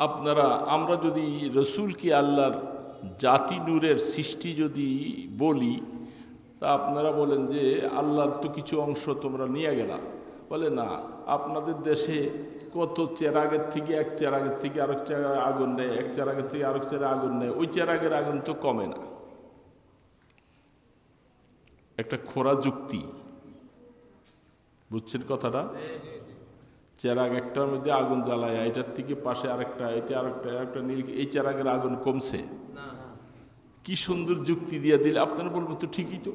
আপনারা, আমরা যদি রসুলকে আল্লাহর জাতি নূরের সৃষ্টি যদি বলি, তা আপনারা বলেন যে আল্লাহর তো কিছু অংশ তোমরা নিয়ে গেলা। বলে না, আপনাদের দেশে কত চেরাগের থেকে এক চেরাগের থেকে আরেক চেরাগে আগুন নেয়, এক চেরাগের থেকে আরেক চেরাগে আগুন নেয়, ওই চেরাগের আগুন তো কমে না। একটা খোরা যুক্তি। বুঝছেন কথাটা? চেরাগ একটার মধ্যে আগুন জ্বালায়, এটার থেকে পাশে আরেকটা, এটা আরেকটা নীল, এই চেরাগের আগুন কমছে। কি সুন্দর যুক্তি দিয়ে দিলে আপনারা বলবেন তো ঠিকই তো।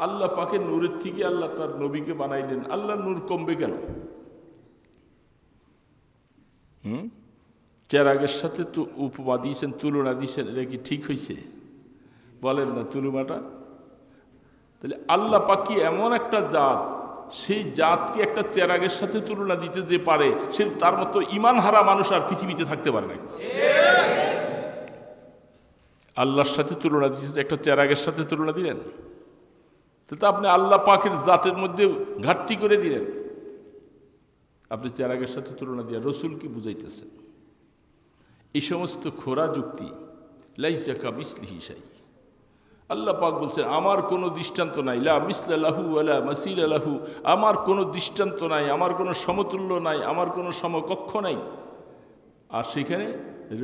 আল্লাহ পাকের নূরের থেকে আল্লাহ তার নবীকে বানাইলেন, আল্লাহ নূর কমবে কেন? চেরাগের সাথে তো উপমা দিয়েছেন, তুলনা দিয়েছেন, এটা কি ঠিক হয়েছে? বলেন না তুলনাটা। তাহলে আল্লাহ পাক কি এমন একটা জাত, সেই জাতকে একটা চেরাগের সাথে তুলনা দিতে যে পারে, সে তার মতো ইমান হারা মানুষ আর পৃথিবীতে থাকতে পারে না। আল্লাহর সাথে তুলনা দিতে একটা চেরাগের সাথে তুলনা দিলেন, তো আপনি আল্লাহ পাকের জাতের মধ্যে ঘাটতি করে দিলেন। আপনি চেরাগের সাথে তুলনা দিয়ে রসুল কি বুঝাইতেছেন? এই সমস্ত খোরা যুক্তি, লাইসা কামিসলিহি শাই। আল্লাহ পাক বলছেন আমার কোনো দৃষ্টান্ত নাই, লা মিসলা লাহু ওয়ালা মাসিলা লাহু, আমার কোনো দৃষ্টান্ত নাই, আমার কোনো সমতুল্য নাই, আমার কোনো সমকক্ষ নাই। আর সেখানে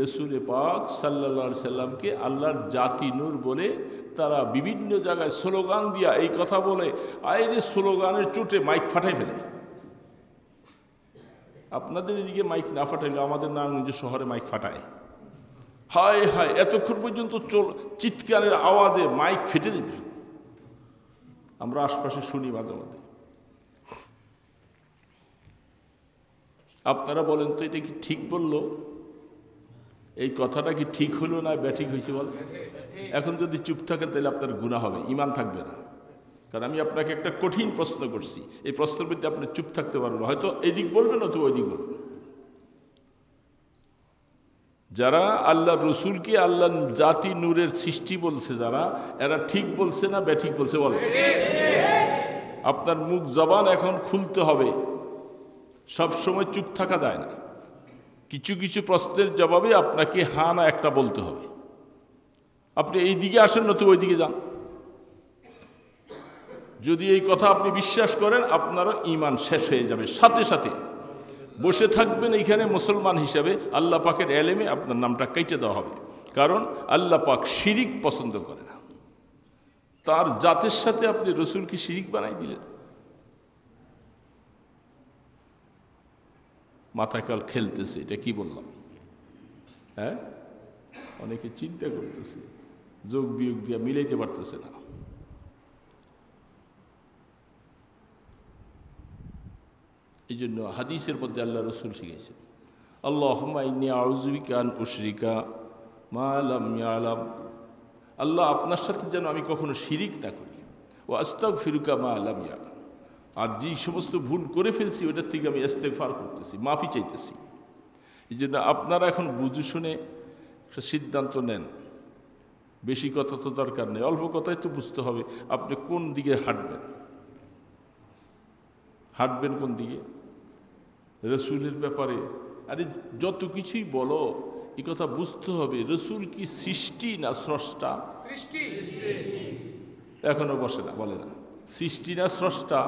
রসুল পাক সাল্লাল্লাহু আলাইহি সাল্লামকে আল্লাহর জাতি নূর বলে তারা বিভিন্ন জায়গায় স্লোগান দিয়া এই কথা বলে, আইরে স্লোগানের চোটে মাইক ফাটাই ফেলে। আপনাদের এদিকে মাইক না ফাটাইলে আমাদের নারায়ণগঞ্জ শহরে মাইক ফাটায়। হায় হায়, এতক্ষণ পর্যন্ত চিৎকারের আওয়াজে মাইক ফেটে যেত, আমরা আশপাশে শুনি মাঝে মাঝে। আপনারা বলেন তো এটা কি ঠিক বললো? এই কথাটা কি ঠিক হলো না ব্যাঠিক হয়েছে? বল। এখন যদি চুপ থাকেন তাহলে আপনার গুনাহ হবে, ঈমান থাকবে না। কারণ আমি আপনাকে একটা কঠিন প্রশ্ন করছি, এই প্রশ্নের মধ্যে আপনি চুপ থাকতে পারবেন, হয়তো এইদিক বলবেন অথবা ওইদিক বলবেন। যারা আল্লাহ রসুলকে আল্লাহ জাতি নূরের সৃষ্টি বলছে, যারা এরা ঠিক বলছে না ব্যাঠিক বলছে? বল। আপনার মুখ জবান এখন খুলতে হবে, সব সময় চুপ থাকা যায় না। কিছু কিছু প্রশ্নের জবাবে আপনাকে হা না একটা বলতে হবে। আপনি এই দিকে আসেন নতুবা ওই দিকে যান। যদি এই কথা আপনি বিশ্বাস করেন, আপনারও ঈমান শেষ হয়ে যাবে। সাথে সাথে বসে থাকবেন এইখানে মুসলমান হিসাবে, আল্লাহ পাকের এলেমে আপনার নামটা কেটে দেওয়া হবে। কারণ আল্লাহ পাক শিরিক পছন্দ করে না। তার জাতের সাথে আপনি রসুলকে শিরিক বানাই দিলেন। মাথায় কাল খেলতেছে, এটা কি বললাম? হ্যাঁ, অনেকে চিন্তা করতেছে, যোগ বিয়োগ দিয়া মিলাইতে পারতেছে না। এই জন্য হাদিসের মধ্যে আল্লাহ রসুল শিখেছেন, আল্লাহুম্মা ইন্নী আউযু বিকা আন উশরিকা মা লাম ইয়ালাম। আল্লাহ, আপনার সাথে যেন আমি কখনো শিরিক না করি। ওয়া আস্তাগফিরুকা মা লাম ইয়ালাম। আর যে সমস্ত ভুল করে ফেলছি ওটার থেকে আমি ইস্তেগফার করতেছি, মাফি চাইতেছি। এই জন্য আপনারা এখন বুঝে শুনে সিদ্ধান্ত নেন। বেশি কথা তো দরকার নেই, অল্প কথাই তো বুঝতে হবে আপনি কোন দিকে হাঁটবেন। হাঁটবেন কোন দিকে? রসুলের ব্যাপারে আরে যত কিছুই বলো, এই কথা বুঝতে হবে রসুল কি সৃষ্টি না স্রষ্টা? সৃষ্টি। এখনো বসে না, বলে না সৃষ্টি না স্রষ্টা?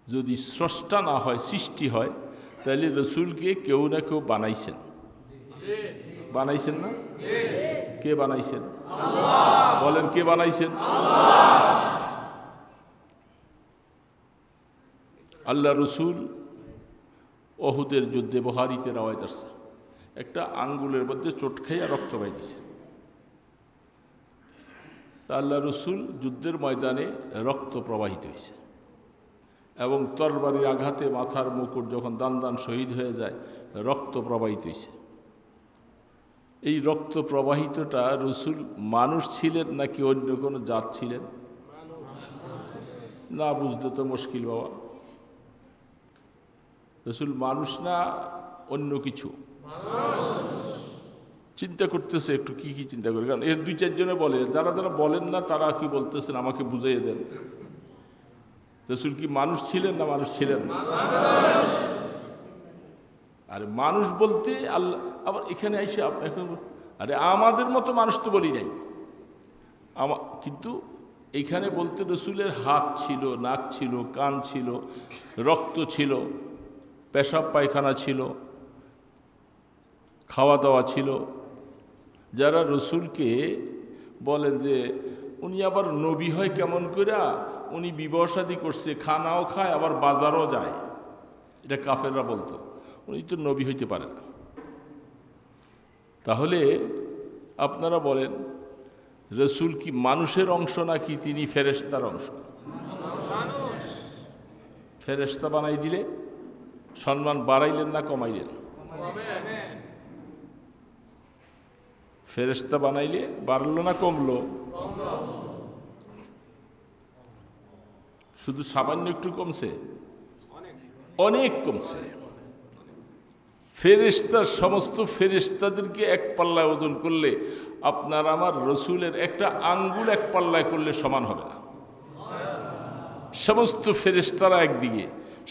যদি স্রষ্টা না হয়, সৃষ্টি হয়, তাহলে রসুলকে কেউ না কেউ বানাইছেন। বানাইছেন না? কে বানাইছেন? বলেন, কে বানাইছেন? আল্লাহ রসুল অহুদের যুদ্ধে, বুখারীতে রওয়ায়াত আছে, একটা আঙ্গুলের মধ্যে চোট খাইয়া রক্ত বাইরেছে। তা আল্লাহ রসুল যুদ্ধের ময়দানে রক্ত প্রবাহিত হয়েছে এবং তরবারির আঘাতে মাথার মুকুট যখন দান দান শহীদ হয়ে যায়, রক্ত প্রবাহিত হয়েছে। এই রক্ত প্রবাহিতটা রসুল মানুষ ছিলেন নাকি অন্য কোনো জাত ছিলেন? না বুঝতে তো মুশকিল বাবা। রসুল মানুষ না অন্য কিছু? চিন্তা করতেছে একটু, কি কি চিন্তা করে, কারণ এর দুই চারজনে বলে, যারা যারা বলেন না তারা কি বলতেছেন আমাকে বুঝাইয়ে দেন। রসুল কি মানুষ ছিলেন না মানুষ ছিলেন? আরে মানুষ বলতে আল্লাহ আবার এখানে এসে আরে আমাদের মতো মানুষ তো বলি নাই, কিন্তু এখানে বলতে রসুলের হাত ছিল, নাক ছিল, কান ছিল, রক্ত ছিল, পেশাব পায়খানা ছিল, খাওয়া দাওয়া ছিল। যারা রসুলকে বলেন যে উনি আবার নবী হয় কেমন করে? উনি বিবাহ শাদী করছে, খানাও খায়, আবার বাজারও যায়। এটা কাফেররা বলতো। উনি তো নবী হইতে পারে না। তাহলে আপনারা বলেন, রসুল কি মানুষের অংশ নাকি তিনি ফেরেশতার অংশ? ফেরেশতা বানাই দিলে সম্মান বাড়াইলেন না কমাইলেন? ফেরেশতা বানাইলে বাড়লো না কমলো? শুধু সামান্য একটু কমছে? অনেক কমছে। ফেরেশতার সমস্ত ফেরেশতাদেরকে এক পাল্লায় ওজন করলে আপনার আমার রসুলের একটা আঙ্গুল এক পাল্লায় করলে সমান হবে না। সমস্ত ফেরেশতারা একদিকে,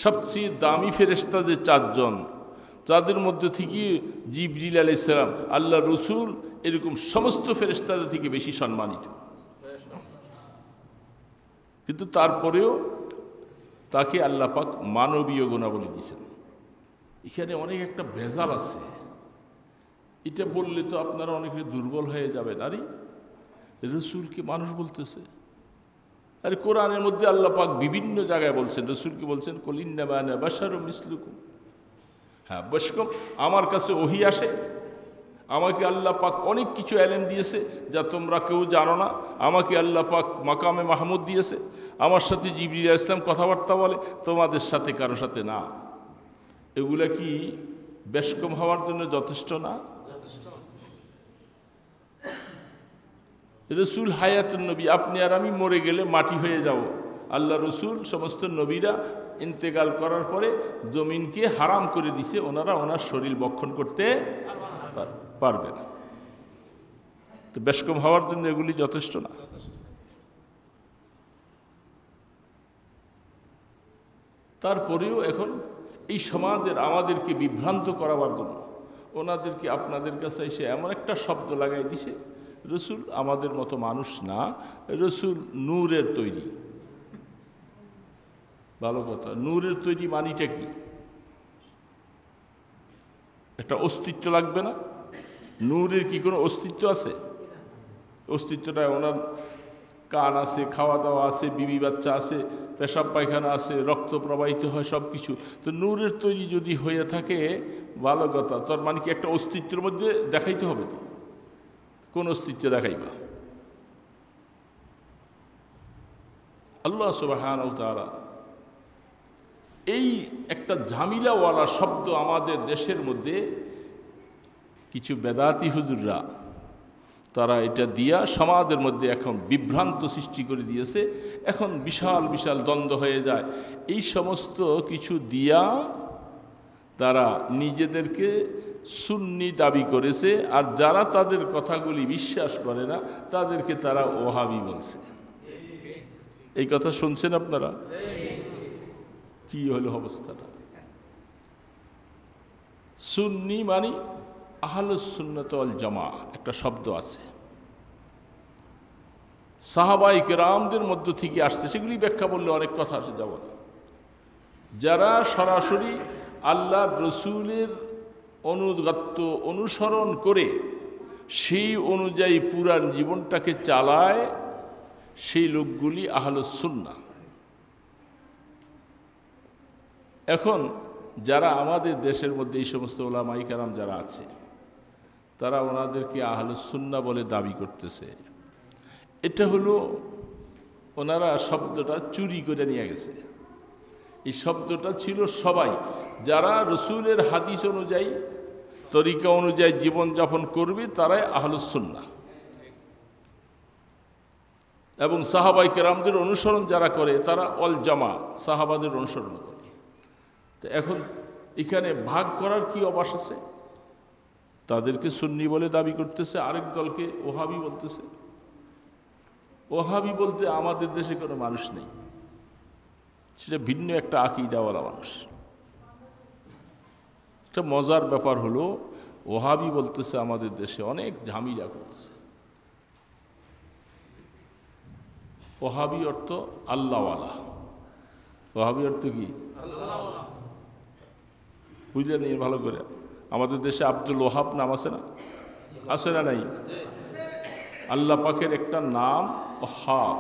সবচেয়ে দামি ফেরেশতা যে 4 জন, তাদের মধ্যে থেকে জিবরিল আলাইহিস সালাম, আল্লাহ রসুল এরকম সমস্ত ফেরেশতাদের থেকে বেশি সম্মানিত। কিন্তু তারপরেও তাকে আল্লাহ পাক মানবীয় গুণাবলী দিয়েছেন। এখানে অনেক একটা ভেজাল আছে। এটা বললে তো আপনারা অনেকে দুর্বল হয়ে যাবেন। আরে রসুলকে মানুষ বলতেছে? আরে কোরআনের মধ্যে আল্লাহ পাক বিভিন্ন জায়গায় বলছেন, রসুলকে বলছেন কুল ইন্নামা আনা বাশারুম মিসলুকুম। হ্যাঁ, বশকম, আমার কাছে ওহী আসে, আমাকে আল্লাহ পাক অনেক কিছু এলেম দিয়েছে যা তোমরা কেউ জানো না। আমাকে আল্লাহ পাক মাকামে মাহমুদ দিয়েছে, আমার সাথে জিবরিল আলাইহিস সালাম কথাবার্তা বলে, তোমাদের সাথে কারো সাথে না। এগুলা কি বেশকম হওয়ার জন্য যথেষ্ট না? রসুল হায়াতুন নবী, আপনি আর আমি মরে গেলে মাটি হয়ে যাব। আল্লাহ রসুল সমস্ত নবীরা ইন্তেকাল করার পরে জমিনকে হারাম করে দিছে, ওনারা ওনার শরীর বক্ষণ করতে পারবে না। তো বেশকম হওয়ার জন্য এগুলি যথেষ্ট না। তারপরেও এখন এই সমাজের আমাদেরকে বিভ্রান্ত করাবার জন্য ওনাদেরকে আপনাদের কাছে এসে এমন একটা শব্দ লাগাই দিছে, রসুল আমাদের মতো মানুষ না, রসুল নূরের তৈরি। ভালো কথা, নূরের তৈরি মানিটা কি? একটা অস্তিত্ব লাগবে না? নূরের কি কোনো অস্তিত্ব আছে? অস্তিত্বটা ওনার কান আছে, খাওয়া দাওয়া আছে, বিবি বাচ্চা আছে, পেশাব পায়খানা আছে, রক্ত প্রবাহিত হয়, সব কিছু। তো নূরের তৈরি যদি হয়ে থাকে ভালো কথা, তার মানে কি একটা অস্তিত্বের মধ্যে দেখাইতে হবে? তো কোন অস্তিত্ব দেখাইবা? আল্লাহ সুবহানাহু ওয়া তাআলা এই একটা ঝামেলাওয়ালা শব্দ আমাদের দেশের মধ্যে কিছু বেদাতি হুজুররা তারা এটা দিয়া সমাজের মধ্যে এখন বিভ্রান্ত সৃষ্টি করে দিয়েছে। এখন বিশাল বিশাল দ্বন্দ্ব হয়ে যায়। এই সমস্ত কিছু দিয়া তারা নিজেদেরকে সুন্নি দাবি করেছে, আর যারা তাদের কথাগুলি বিশ্বাস করে না তাদেরকে তারা ওহাবি বলছে। এই কথা শুনছেন আপনারা? কি হলো অবস্থাটা? সুন্নি মানে আহলুস সুন্নাত ওয়াল জামা একটা শব্দ আছে, সাহাবায়ে কেরামদের মধ্য থেকে আসছে। সেগুলি ব্যাখ্যা বললে অনেক কথা আসে যাব না। যারা সরাসরি আল্লাহ রসুলের অনুগত্য অনুসরণ করে সেই অনুযায়ী পুরান জীবনটাকে চালায়, সেই লোকগুলি আহলুস সুন্নাহ। এখন যারা আমাদের দেশের মধ্যে এই সমস্ত উলামায়ে কেরাম যারা আছে, তারা ওনাদেরকে আহলুস সুন্নাহ বলে দাবি করতেছে। এটা হলো ওনারা শব্দটা চুরি করে নিয়ে গেছে। এই শব্দটা ছিল সবাই যারা রসুলের হাদিস অনুযায়ী তরিকা অনুযায়ী জীবনযাপন করবে তারাই আহলুস সুন্নাহ, এবং সাহাবায়ে কেরামদের অনুসরণ যারা করে তারা ওয়াল জামা, সাহাবাদের অনুসরণ করে। তো এখন এখানে ভাগ করার কি অবকাশ আছে? তাদেরকে সুন্নি বলে দাবি করতেছে, আরেক দলকে ওহাবি বলতেছে। ওহাবি বলতে আমাদের দেশে কোনো মানুষ নেই, সেটা ভিন্ন একটা আকীদাওয়ালা মানুষ। একটা মজার ব্যাপার হলো, ওহাবি বলতেছে আমাদের দেশে অনেক ঝামেলা করতেছে। ওহাবি অর্থ আল্লাহওয়ালা। ওহাবি অর্থ কি? বুঝলেন ভালো করে? আমাদের দেশে আব্দুল ওহাব নাম আছে না? আছে না নাই? আল্লাহ পাকের একটা নাম ওয়াহ্হাব,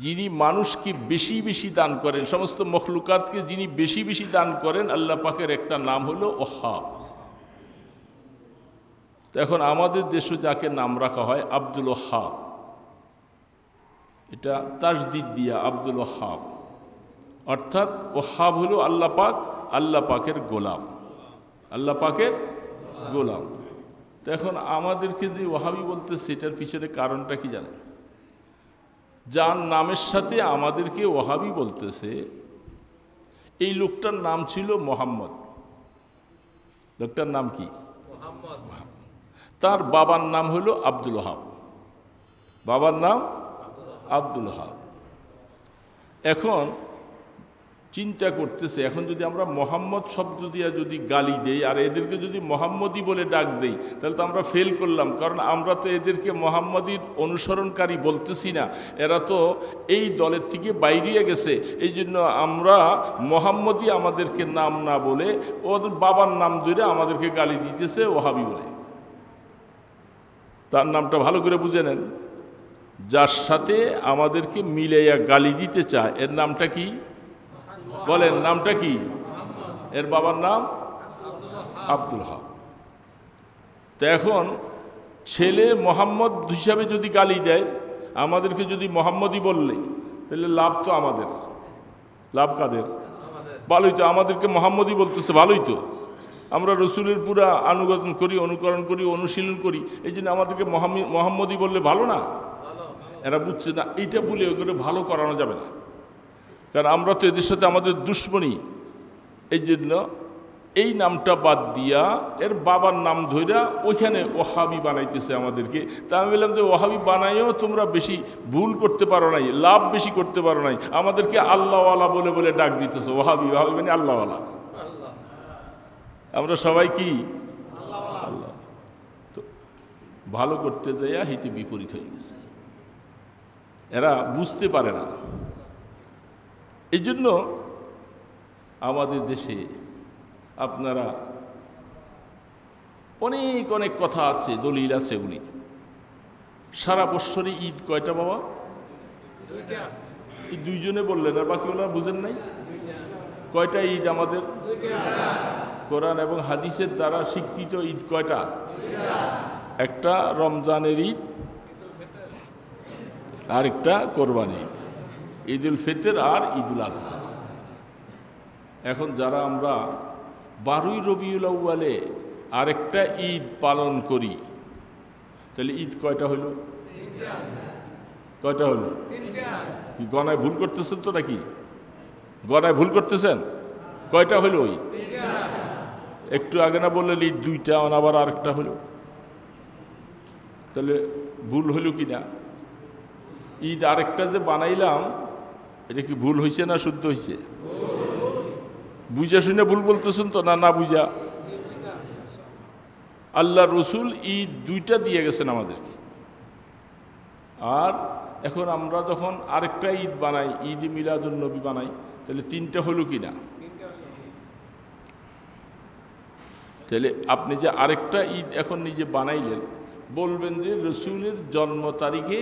যিনি মানুষকে বেশি বেশি দান করেন, সমস্ত মখলুকাতকে যিনি বেশি বেশি দান করেন, আল্লাহ পাকের একটা নাম হলো ওয়াহ্হাব। তো এখন আমাদের দেশে যাকে নাম রাখা হয় আব্দুল ওয়াহ্হাব, এটা তাজদিদ দিয়া আব্দুল ওয়াহ্হাব, অর্থাৎ ওয়াহ্হাব হলো আল্লাহ পাক, আল্লাহ পাকের গোলাম, আল্লাহ পাকের গোলাম। তো এখন আমাদেরকে যে ওয়াহাবি বলতেছে সেটার পিছনে কারণটা কি জানেন? যার নামের সাথে আমাদেরকে ওয়াহাবি বলতেছে, এই লোকটার নাম ছিল মোহাম্মদ। লোকটার নাম কি? তার বাবার নাম হলো আব্দুল ওয়াহাব, বাবার নাম আব্দুল ওয়াহাব। এখন চিন্তা করতেছে, এখন যদি আমরা মোহাম্মদ শব্দ দিয়ে যদি গালি দেই আর এদেরকে যদি মোহাম্মদী বলে ডাক দেই, তাহলে তো আমরা ফেল করলাম, কারণ আমরা তো এদেরকে মোহাম্মদীর অনুসরণকারী বলতেছি না, এরা তো এই দলের থেকে বাইরিয়ে গেছে। এই জন্য আমরা মোহাম্মদী আমাদেরকে নাম না বলে ওদের বাবার নাম ধরে আমাদেরকে গালি দিতেছে ওয়াহাবি বলে। তার নামটা ভালো করে বুঝে নেন। যার সাথে আমাদেরকে মিলাইয়া গালি দিতে চায় এর নামটা কি বলেন? নামটা কি? এর বাবার নাম আব্দুল ওয়াহাব। তো এখন ছেলে মোহাম্মদ হিসাবে যদি গালি দেয়, আমাদেরকে যদি মোহাম্মদী বললে, তাহলে লাভ তো আমাদের, লাভ কাদের? ভালোই তো, আমাদেরকে মোহাম্মদী বলতেছে, ভালোই তো। আমরা রসুলের পুরা আনুগমন করি, অনুকরণ করি, অনুশীলন করি, এই জন্য আমাদেরকে মোহাম্মদী বললে ভালো না? এরা বুঝছে না, এইটা বলে ওগুলো ভালো করানো যাবে না, কারণ আমরা তো এদের সাথে আমাদের দুশ্মনী। এই জন্য এই নামটা বাদ দিয়া এর বাবার নাম ধইরা ওইখানে ওয়াহাবি বানাইতেছে আমাদেরকে। তা আমি বললাম যে ওয়াহাবি বানাইও তোমরা বেশি ভুল করতে পারো নাই, লাভ বেশি করতে পারো নাই, আমাদেরকে আল্লাহওয়ালা বলে বলে ডাক দিতেছে। ওয়াহাবি, ওয়াহাবি মানে আল্লাহওয়ালা। আমরা সবাই কি আল্লাহ। তো ভালো করতে যাইয়া হিতে বিপরীত হয়ে গেছে, এরা বুঝতে পারে না। এই জন্য আমাদের দেশে আপনারা অনেক অনেক কথা আছে, দলিল আছে, উনি সারা বৎসরে ঈদ কয়টা বাবা? এই দুইজনে বললেন, আর বাকি ওরা বুঝেন নাই। কয়টা ঈদ আমাদের? কোরআন এবং হাদিসের দ্বারা স্বীকৃত ঈদ কয়টা? একটা রমজানের ঈদ, আর একটা কোরবানি ঈদ, ঈদুল ফিতর আর ঈদুল আজহা। এখন যারা আমরা 12ই রবিউল আউয়ালে আরেকটা ঈদ পালন করি, তাহলে ঈদ কয়টা হইল? কয়টা হইল? গণায় ভুল করতেছেন তো নাকি? গণায় ভুল করতেছেন? কয়টা হইল ঈদ? একটু আগে না বললেন ঈদ দুইটা, আবার আরেকটা হইল, তাহলে ভুল হইল কি না? ঈদ আরেকটা যে বানাইলাম, এটা কি ভুল হয়েছে না শুদ্ধ হয়েছে? বুঝা শুনে ভুল বলতেছেন তো না? না বুঝা। আল্লাহ রসুল ঈদ দুইটা দিয়ে গেছেন আমাদেরকে, আর এখন আমরা যখন আরেকটা ঈদ বানাই, ঈদ মিলাদুন নবী বানাই, তাহলে তিনটা হলো কি না? তাহলে আপনি যে আরেকটা ঈদ এখন নিজে বানাইলেন, বলবেন যে রসুলের জন্ম তারিখে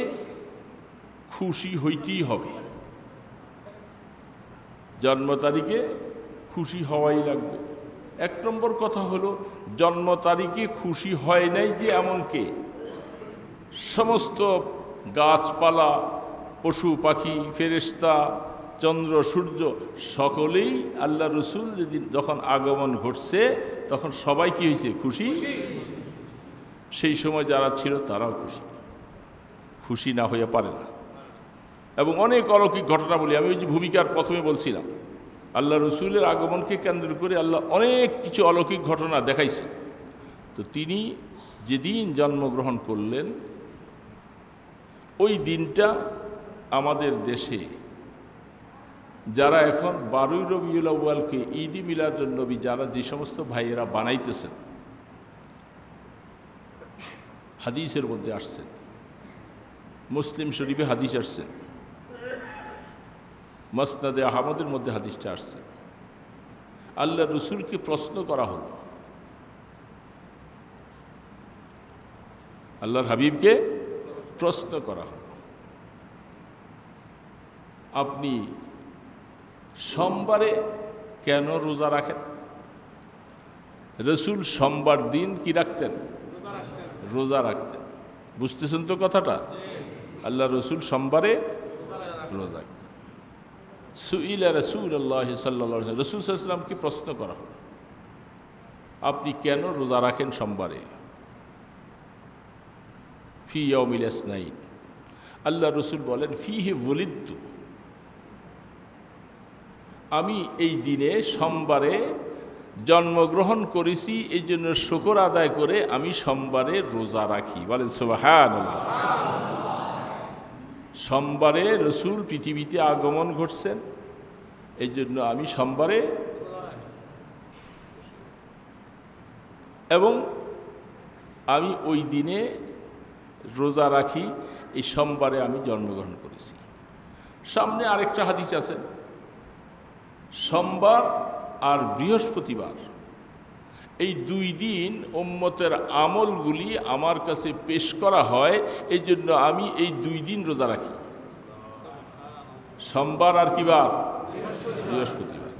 খুশি হইতেই হবে, জন্ম তারিখে খুশি হওয়াই লাগবে। এক নম্বর কথা হলো, জন্ম তারিখে খুশি হয় নাই যে এমন কে? সমস্ত গাছপালা, পশু পাখি, ফেরেশতা, চন্দ্র সূর্য সকলেই আল্লাহ রসুল যেদিন যখন আগমন ঘটছে তখন সবাই কি হয়েছে? খুশি। সেই সময় যারা ছিল তারাও খুশি, খুশি না হয়ে পারে না। এবং অনেক অলৌকিক ঘটনা বলি, আমি ওই যে ভূমিকার প্রথমে বলছিলাম, আল্লাহ রসুলের আগমনকে কেন্দ্র করে আল্লাহ অনেক কিছু অলৌকিক ঘটনা দেখাইছে। তো তিনি যেদিন জন্মগ্রহণ করলেন, ওই দিনটা আমাদের দেশে যারা এখন 12ই রবিউল আউয়ালকে ঈদ মিলাদুন নবী যারা যে সমস্ত ভাইয়েরা বানাইতেছেন, হাদিসের মধ্যে আসছেন, মুসলিম শরীফে হাদিস আসছেন, মুসনাদে আহমদের মধ্যে হাদিসটা আসছে। আল্লাহ রসুলকে প্রশ্ন করা হলো, আল্লাহর হাবিবকে প্রশ্ন করা হলো, আপনি সোমবারে কেন রোজা রাখেন? রাসূল সোমবার দিন কি রাখতেন? রোজা রাখতেন। বুঝতেছেন তো কথাটা? আল্লাহ রসুল সোমবারে রোজা রাখতেন। সুইলা রাসূলুল্লাহ সাল্লাল্লাহু আলাইহি ওয়াসাল্লাম, রাসূল সাল্লাল্লাহু আলাইহি ওয়াসাল্লামকে প্রশ্ন করা হলো, আপনি কেন রোজা রাখেন সোমবারে? ফি ইয়াউমিল ইসনাইন, আল্লাহ রসুল বলেন, ফিহি ওয়ালিদতু, আমি এই দিনে সোমবারে জন্মগ্রহণ করেছি, এই জন্য শুকর আদায় করে আমি সোমবারে রোজা রাখি। বলেন সুবহানাল্লাহ। সোমবারে রসুল পৃথিবীতে আগমন ঘটছেন, এই জন্য আমি সোমবারে, এবং আমি ওই দিনে রোজা রাখি, এই সোমবারে আমি জন্মগ্রহণ করেছি। সামনে আরেকটা হাদিস আছে, সোমবার আর বৃহস্পতিবার এই দুই দিন উম্মতের আমলগুলি আমার কাছে পেশ করা হয়, এই জন্য আমি এই দুই দিন রোজা রাখি। সোমবার আর কি বার? বৃহস্পতিবার।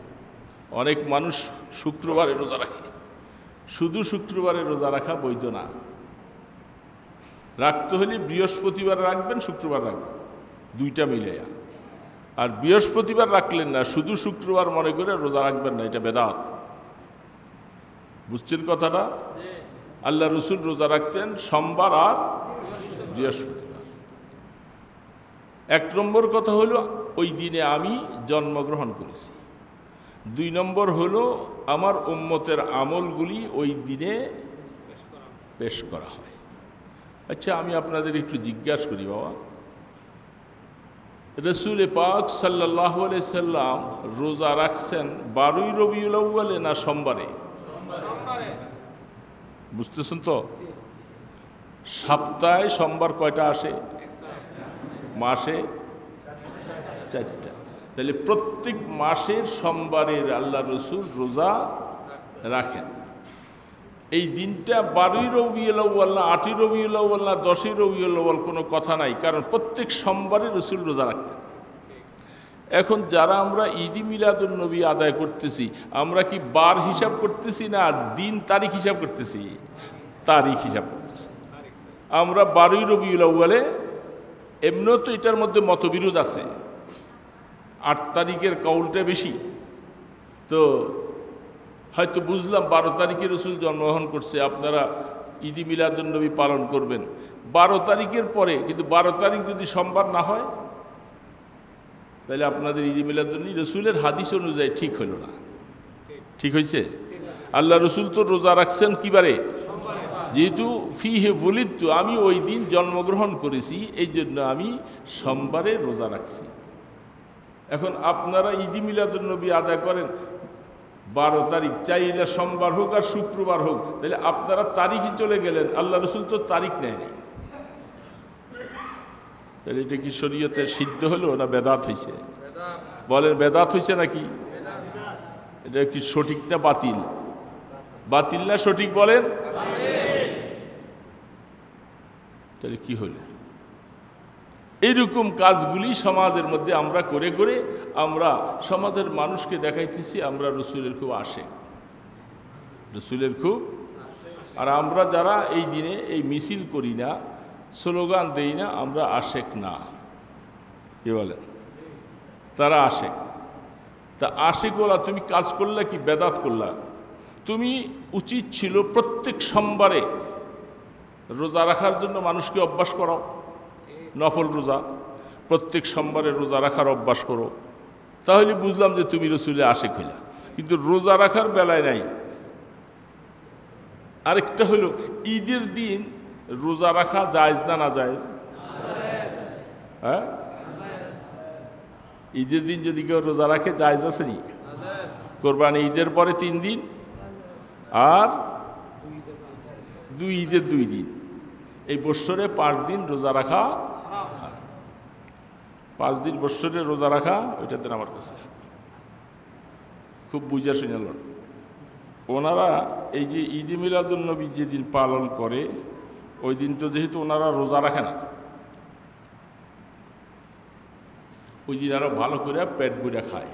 অনেক মানুষ শুক্রবারে রোজা রাখে। শুধু শুক্রবারে রোজা রাখা বৈধ না। রাখতে হলে বৃহস্পতিবার রাখবেন, শুক্রবার রাখবেন, দুইটা মিলাইয়া। আর বৃহস্পতিবার রাখলেন না, শুধু শুক্রবার মনে করে রোজা রাখবেন না, এটা বেদাত। বুঝছেন কথাটা? আল্লাহ রসুল রোজা রাখতেন সোমবার আর বৃহস্পতিবার। এক নম্বর কথা হলো ওই দিনে আমি জন্মগ্রহণ করেছি। দুই নম্বর হলো আমার উম্মতের আমলগুলি ওই দিনে পেশ করা হয়। আচ্ছা, আমি আপনাদের একটু জিজ্ঞাসা করি বাবা, রসুল পাক সাল্লাল্লাহু আলাইহি সাল্লাম রোজা রাখছেন 12ই রবিউল আউয়ালে না সোমবারে? বুঝতেছেন তো? সপ্তাহে সোমবার কয়টা আসে? মাসে 4টা। তাহলে প্রত্যেক মাসের সোমবারের আল্লাহ রসুল রোজা রাখেন। এই দিনটা 12ই রবিউল আউয়াল না 8ই রবিউল আউয়াল না 10ই রবিউল আউয়াল কোনো কথা নাই, কারণ প্রত্যেক সোমবারে রসুল রোজা রাখতেন। এখন যারা আমরা ঈদি মিলাদুন নবী আদায় করতেছি, আমরা কি বার হিসাব করতেছি না দিন তারিখ হিসাব করতেছি? তারিখ হিসাব করতেছি। আমরা 12ই রবিউল আউয়ালে, এমনিও তো এটার মধ্যে মতবিরোধ আছে, 8 তারিখের কৌলটা বেশি, তো হয়তো বুঝলাম 12 তারিখে রসুল জন্মগ্রহণ করছে, আপনারা ঈদি মিলাদুন নবী পালন করবেন 12 তারিখের পরে। কিন্তু 12 তারিখ যদি সোমবার না হয়, তাহলে আপনাদের ঈদি মিলাদুন নবী রসুলের হাদিস অনুযায়ী ঠিক হলো না। ঠিক হয়েছে? আল্লাহ রসুল তো রোজা রাখছেন কিবারে? যেহেতু ফিহে ওয়ালিদতু, আমি ওই দিন জন্মগ্রহণ করেছি, এই জন্য আমি সোমবারে রোজা রাখছি। এখন আপনারা ঈদি মিলাদুন নবী আদায় করেন 12 তারিখ, চাইলে সোমবার হোক আর শুক্রবার হোক, তাহলে আপনারা তারিখই চলে গেলেন, আল্লাহ রসুল তো তারিখ নেয়নি। তাহলে এটা কি শরীয়তে সিদ্ধ হলো না বেদাত হয়েছে? বলেন বেদাত হয়েছে নাকি? এটা কি সঠিক না বাতিল? বাতিল না সঠিক বলেন? তাহলে কি হলো? এইরকম কাজগুলি সমাজের মধ্যে আমরা করে করে আমরা সমাজের মানুষকে দেখাইতেছি আমরা রসুলের খুব আশেক, রসুলের খুব। আর আমরা যারা এই দিনে এই মিছিল করি না, স্লোগান দেই না, আমরা আশেক না। কি বলেন? তারা আশেক। তা আশেক ওরা, তুমি কাজ করলে কি বেদাত করলা? তুমি উচিত ছিল প্রত্যেক সোমবারে রোজা রাখার জন্য মানুষকে অভ্যাস করাও, নফল রোজা প্রত্যেক সোমবারে রোজা রাখার অভ্যাস করো, তাহলে বুঝলাম যে তুমি রসুলে আশেক হইলা। কিন্তু রোজা রাখার বেলায় নাই। আরেকটা হলো ঈদের দিন রোজা রাখা জায়েজ না না জায়েজ? হ্যাঁ, ঈদের দিন যদি কেউ রোজা রাখে জায়েজ আছে নি? কোরবানি ঈদের পরে 3 দিন আর 2 ঈদের 2 দিন, এই বৎসরে 5 দিন রোজা রাখা। 5 দিন বৎসরে রোজা রাখা, ওইটাতে আমার কাছে খুব বুঝা শুনে। ওনারা এই যে ঈদ মিলাদুন নবী যেদিন পালন করে ওই দিন তো যেহেতু ওনারা রোজা রাখে না, ওই দিন আরো ভালো করে পেট ভরে খায়,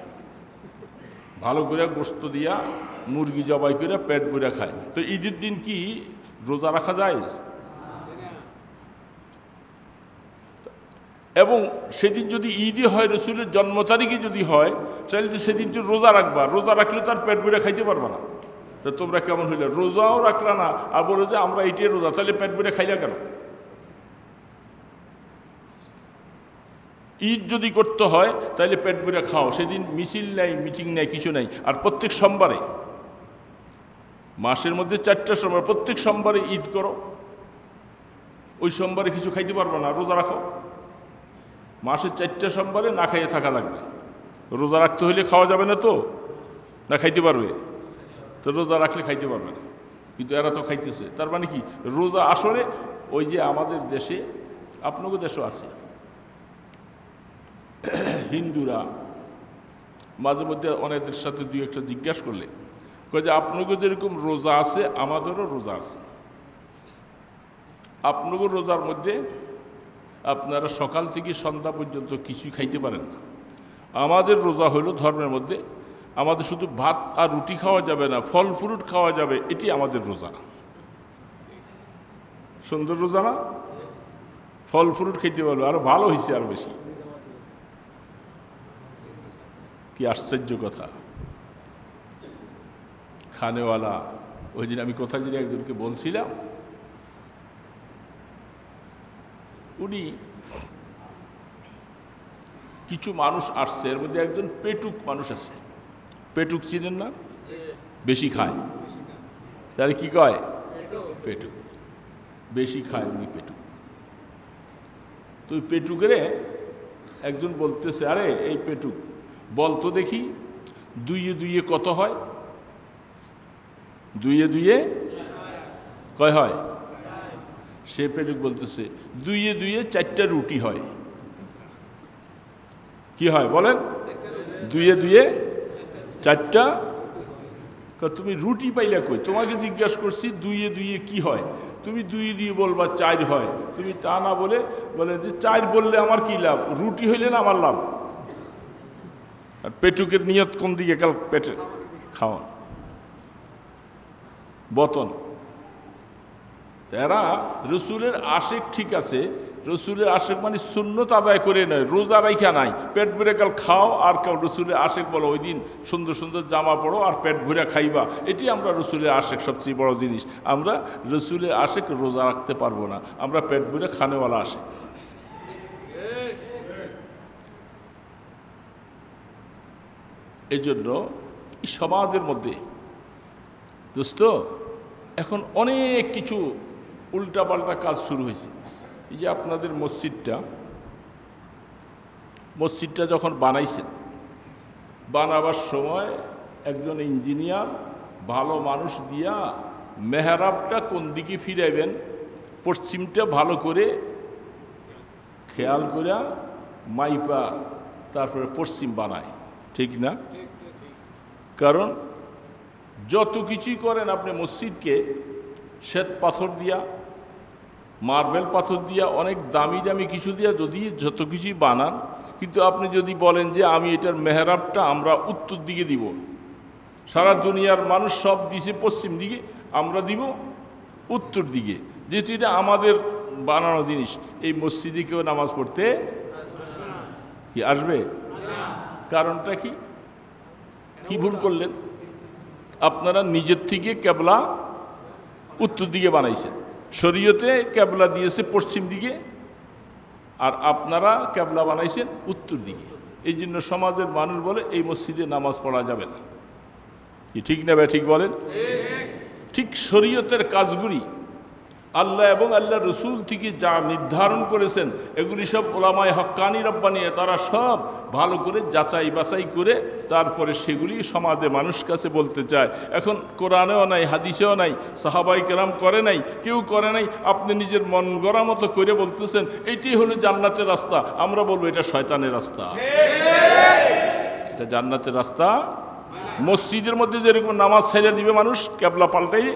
ভালো করে গোস্ত দিয়া মুরগি জবাই করে পেট ভরে খায়। তো ঈদের দিন কি রোজা রাখা যায়? এবং সেদিন যদি ঈদই হয়, রসুলের জন্ম তারিখে যদি হয়, তাহলে তো সেদিন তো রোজা রাখবা, রোজা রাখলে তার পেট ভরে খাইতে পারবা না। তো তোমরা কেমন হইলে, রোজাও রাখলা না আর বলো যে আমরা এইটাই রোজা, তাহলে পেট ভরে খাইলা কেন? ঈদ যদি করতে হয় তাহলে পেট ভরে খাও, সেদিন মিছিল নাই, মিটিং নাই, কিছু নাই। আর প্রত্যেক সোমবারে, মাসের মধ্যে 4টা সোমবার, প্রত্যেক সোমবারে ঈদ করো। ওই সোমবারে কিছু খাইতে পারবো না, রোজা রাখো। মাসের 4টা সোমবারে না খাইয়ে থাকা লাগবে। রোজা রাখতে হইলে খাওয়া যাবে না তো, না খাইতে পারবে? তো রোজা রাখলে খাইতে পারবে না, কিন্তু এরা তো খাইতেছে। তার মানে কি, রোজা আসলে ওই যে আমাদের দেশে, আপনাদের দেশও আছে, হিন্দুরা মাঝে মধ্যে অনেকের সাথে দুই একটা জিজ্ঞাসা করলে কয় যে আপনাদের যেরকম রোজা আছে আমাদেরও রোজা আছে। আপনাদের রোজার মধ্যে আপনারা সকাল থেকে সন্ধ্যা পর্যন্ত কিছুই খাইতে পারেন না। আমাদের রোজা হলো ধর্মের মধ্যে আমাদের শুধু ভাত আর রুটি খাওয়া যাবে না, ফল ফ্রুট খাওয়া যাবে, এটি আমাদের রোজা। সুন্দর রোজা না? ফল ফ্রুট খেতে পারবে, আরো ভালো হয়েছে, আরো বেশি। কি আশ্চর্য কথা! খানেওয়ালা, ওই দিন আমি কোথায় যদি একজনকে বলছিলাম, উনি কিছু মানুষ আসছে, এর মধ্যে একজন পেটুক মানুষ আছে। পেটুক চিনেন না? বেশি খায়, তাহলে কি কয়? পেটুক। বেশি খায় উনি, পেটুক। তো ওই পেটুকেরে একজন বলতেছে, আরে এই পেটুক বলতো দেখি, 2 এ 2 কত হয়? 2 এ 2 কয় হয়? সে পেটুক বলতেছে 2 এ 2 4টা রুটি হয়। কি হয় বলেন? 2 এ 2 4টা। তুমি রুটি পাইলা কই? তোমাকে জিজ্ঞাসা করছি 2 এ 2 কি হয়, তুমি 2 এ 2 বলবা 4 হয়। তুমি তা না বলে যে 4 বললে আমার কি লাভ, রুটি হইলে না আমার লাভ। আর পেটুকের নিয়ত কোন দিকে? কাল পেটে খাওয়া, বতন। এরা রসুলের আশেক, ঠিক আছে, রসুলের আশেক মানে সুন্নত আদায় করে নয়, রোজা রাইখা নাই, পেট ভরে কাল খাও আর কাল রসুলের আশেক বলো। ওই দিন সুন্দর সুন্দর জামা পড়ো আর পেট ভরে খাইবা, এটি আমরা রসুলের আশেক, সবচেয়ে বড় জিনিস। আমরা রসুলের আশেক রোজা রাখতে পারবো না, আমরা পেট ভরে খানেওয়ালা আশেক। এই জন্য এই সমাজের মধ্যে দোস্ত এখন অনেক কিছু উল্টাপাল্টা কাজ শুরু হয়েছে। এই যে আপনাদের মসজিদটা যখন বানাইছেন, বানাবার সময় একজন ইঞ্জিনিয়ার ভালো মানুষ দিয়া মেহরাবটা কোন দিকে ফিরাইবেন, পশ্চিমটা ভালো করে খেয়াল করে মাইপা তারপরে পশ্চিম বানায়, ঠিক না? কারণ যত কিছুই করেন আপনি মসজিদকে শ্বেত পাথর দিয়া, মার্বেল পাথর দিয়া, অনেক দামি দামি কিছু দিয়া যদি যত কিছুই বানান, কিন্তু আপনি যদি বলেন যে আমি এটার মেহরাবটা আমরা উত্তর দিকে দিব, সারা দুনিয়ার মানুষ সব দিছে পশ্চিম দিকে, আমরা দিব উত্তর দিকে, যেহেতু এটা আমাদের বানানো জিনিস, এই মসজিদে কেউ নামাজ পড়তে কি আসবে? কারণটা কি? কি ভুল করলেন? আপনারা নিজের থেকে কেবলা উত্তর দিকে বানাইছেন, শরীয়তে কেবলা দিয়েছে পশ্চিম দিকে, আর আপনারা কেবলা বানাইছেন উত্তর দিকে। এই জন্য সমাজের মানুষ বলে এই মসজিদে নামাজ পড়া যাবে না। কি ঠিক না ভাই? ঠিক বলেন। ঠিক শরীয়তের কাজগুলি আল্লাহ এবং আল্লাহ রসুল থেকে যা নির্ধারণ করেছেন, এগুলি সব ওলামায়ে হক্কানি রব্বানিয়া তারা সব ভালো করে যাচাই বাছাই করে তারপরে সেগুলি সমাজে মানুষ কাছে বলতে চায়। এখন কোরআনেও নাই, হাদিসেও নাই, সাহাবাই কেরাম করে নাই, কেউ করে নাই, আপনি নিজের মন গড়া মতো করে বলতেছেন এইটাই হলো জান্নাতের রাস্তা। আমরা বলবো এটা শয়তানের রাস্তা, এটা জান্নাতের রাস্তা। মসজিদের মধ্যে যেরকম নামাজ ছেড়ে দিবে মানুষ কেবলা পাল্টাই,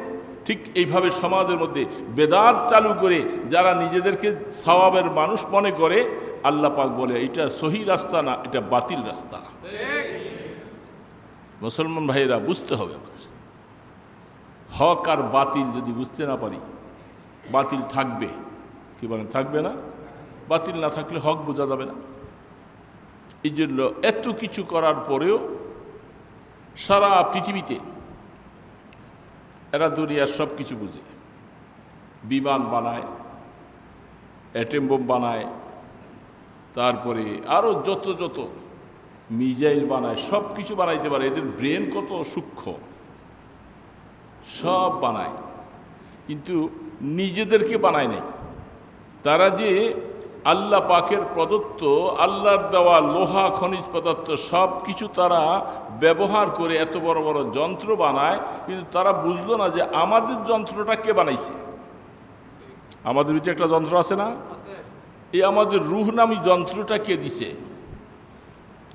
ঠিক এইভাবে সমাজের মধ্যে বেদাত চালু করে যারা নিজেদেরকে সওয়াবের মানুষ মনে করে, আল্লাহ পাক বলে এটা সহি রাস্তা না, এটা বাতিল রাস্তা। মুসলমান ভাইয়েরা বুঝতে হবে আমাদের, হক আর বাতিল যদি বুঝতে না পারি, বাতিল থাকবে, কি বলেন, থাকবে না? বাতিল না থাকলে হক বোঝা যাবে না। এই জন্য এত কিছু করার পরেও সারা পৃথিবীতে এরা দুনিয়ার সব কিছু বুঝে, বিমান বানায়, অ্যাটম বোম বানায়, তারপরে আরও যত মিসাইল বানায়, সব কিছু বানাইতে পারে। এদের ব্রেন কত সূক্ষ্ম, সব বানায়, কিন্তু নিজেদেরকে বানায় নাই। তারা যে আল্লাহ পাকের প্রদত্ত, আল্লাহর দেওয়া লোহা খনিজ পদার্থ সব কিছু তারা ব্যবহার করে এত বড় বড় যন্ত্র বানায়, কিন্তু তারা বুঝলো না যে আমাদের যন্ত্রটা কে বানাইছে। আমাদের ভিতরে একটা যন্ত্র আছে না? এই আমাদের রূহ নামী যন্ত্রটা কে দিছে।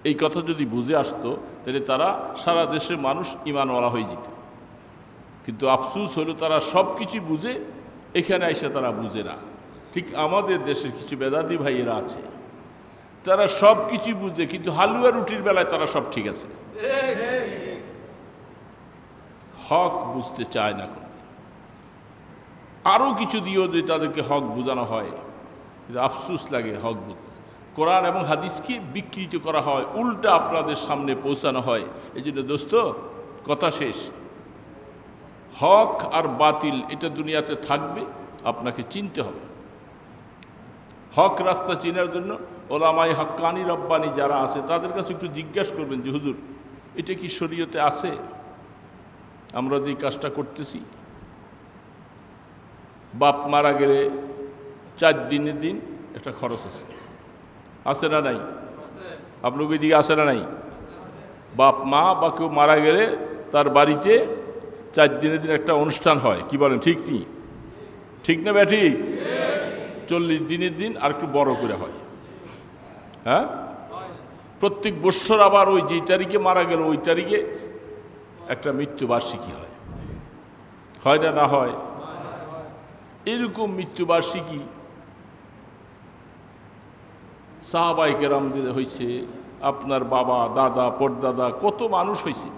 এই কথা যদি বুঝে আসতো তাহলে তারা সারা দেশের মানুষ ঈমানওয়ালা হয়ে যেত। কিন্তু আফসোস হলো তারা সব কিছু বুঝে, এখানে এসে তারা বুঝে না। ঠিক আমাদের দেশের কিছু বেদাতি ভাইয়েরা আছে, তারা সব কিছু বুঝে, কিন্তু হালুয়া রুটির বেলায় তারা সব ঠিক আছে, হক বুঝতে চায় না। আরও কিছু দিয়েও যদি তাদেরকে হক বোঝানো হয়, কিন্তু আফসোস লাগে হক বুঝতে। কোরআন এবং হাদিসকে বিকৃত করা হয়, উল্টা আপনাদের সামনে পৌঁছানো হয়। এই জন্য দোস্ত, কথা শেষ, হক আর বাতিল এটা দুনিয়াতে থাকবে, আপনাকে চিনতে হবে। হক রাস্তা চেনার জন্য ওলামায়ে হাক্কানি রব্বানি যারা আছে তাদের কাছে একটু জিজ্ঞাসা করবেন যে হুজুর, এটা কি শরীয়তে আছে? আমরা যে কাজটা করতেছি, বাপ মারা গেলে 4 দিনের দিন একটা খরচ আছে না নাই? আপনার দিকে আছে না নাই? বাপ মা বা কেউ মারা গেলে তার বাড়িতে 4 দিনের দিন একটা অনুষ্ঠান হয়, কি বলেন, ঠিক কি? ঠিক না ব্যাঠি? 40 দিনের দিন আর একটু বড় করে হয়। হ্যাঁ, প্রত্যেক বৎসর আবার ওই যেই তারিখে মারা গেল ওই তারিখে একটা মৃত্যুবার্ষিকী হয়, হয় না? না হয়? এরকম মৃত্যুবার্ষিকী সাহাবায়ে কেরামদের হয়েছে, আপনার বাবা দাদা পরদাদা কত মানুষ হয়েছে।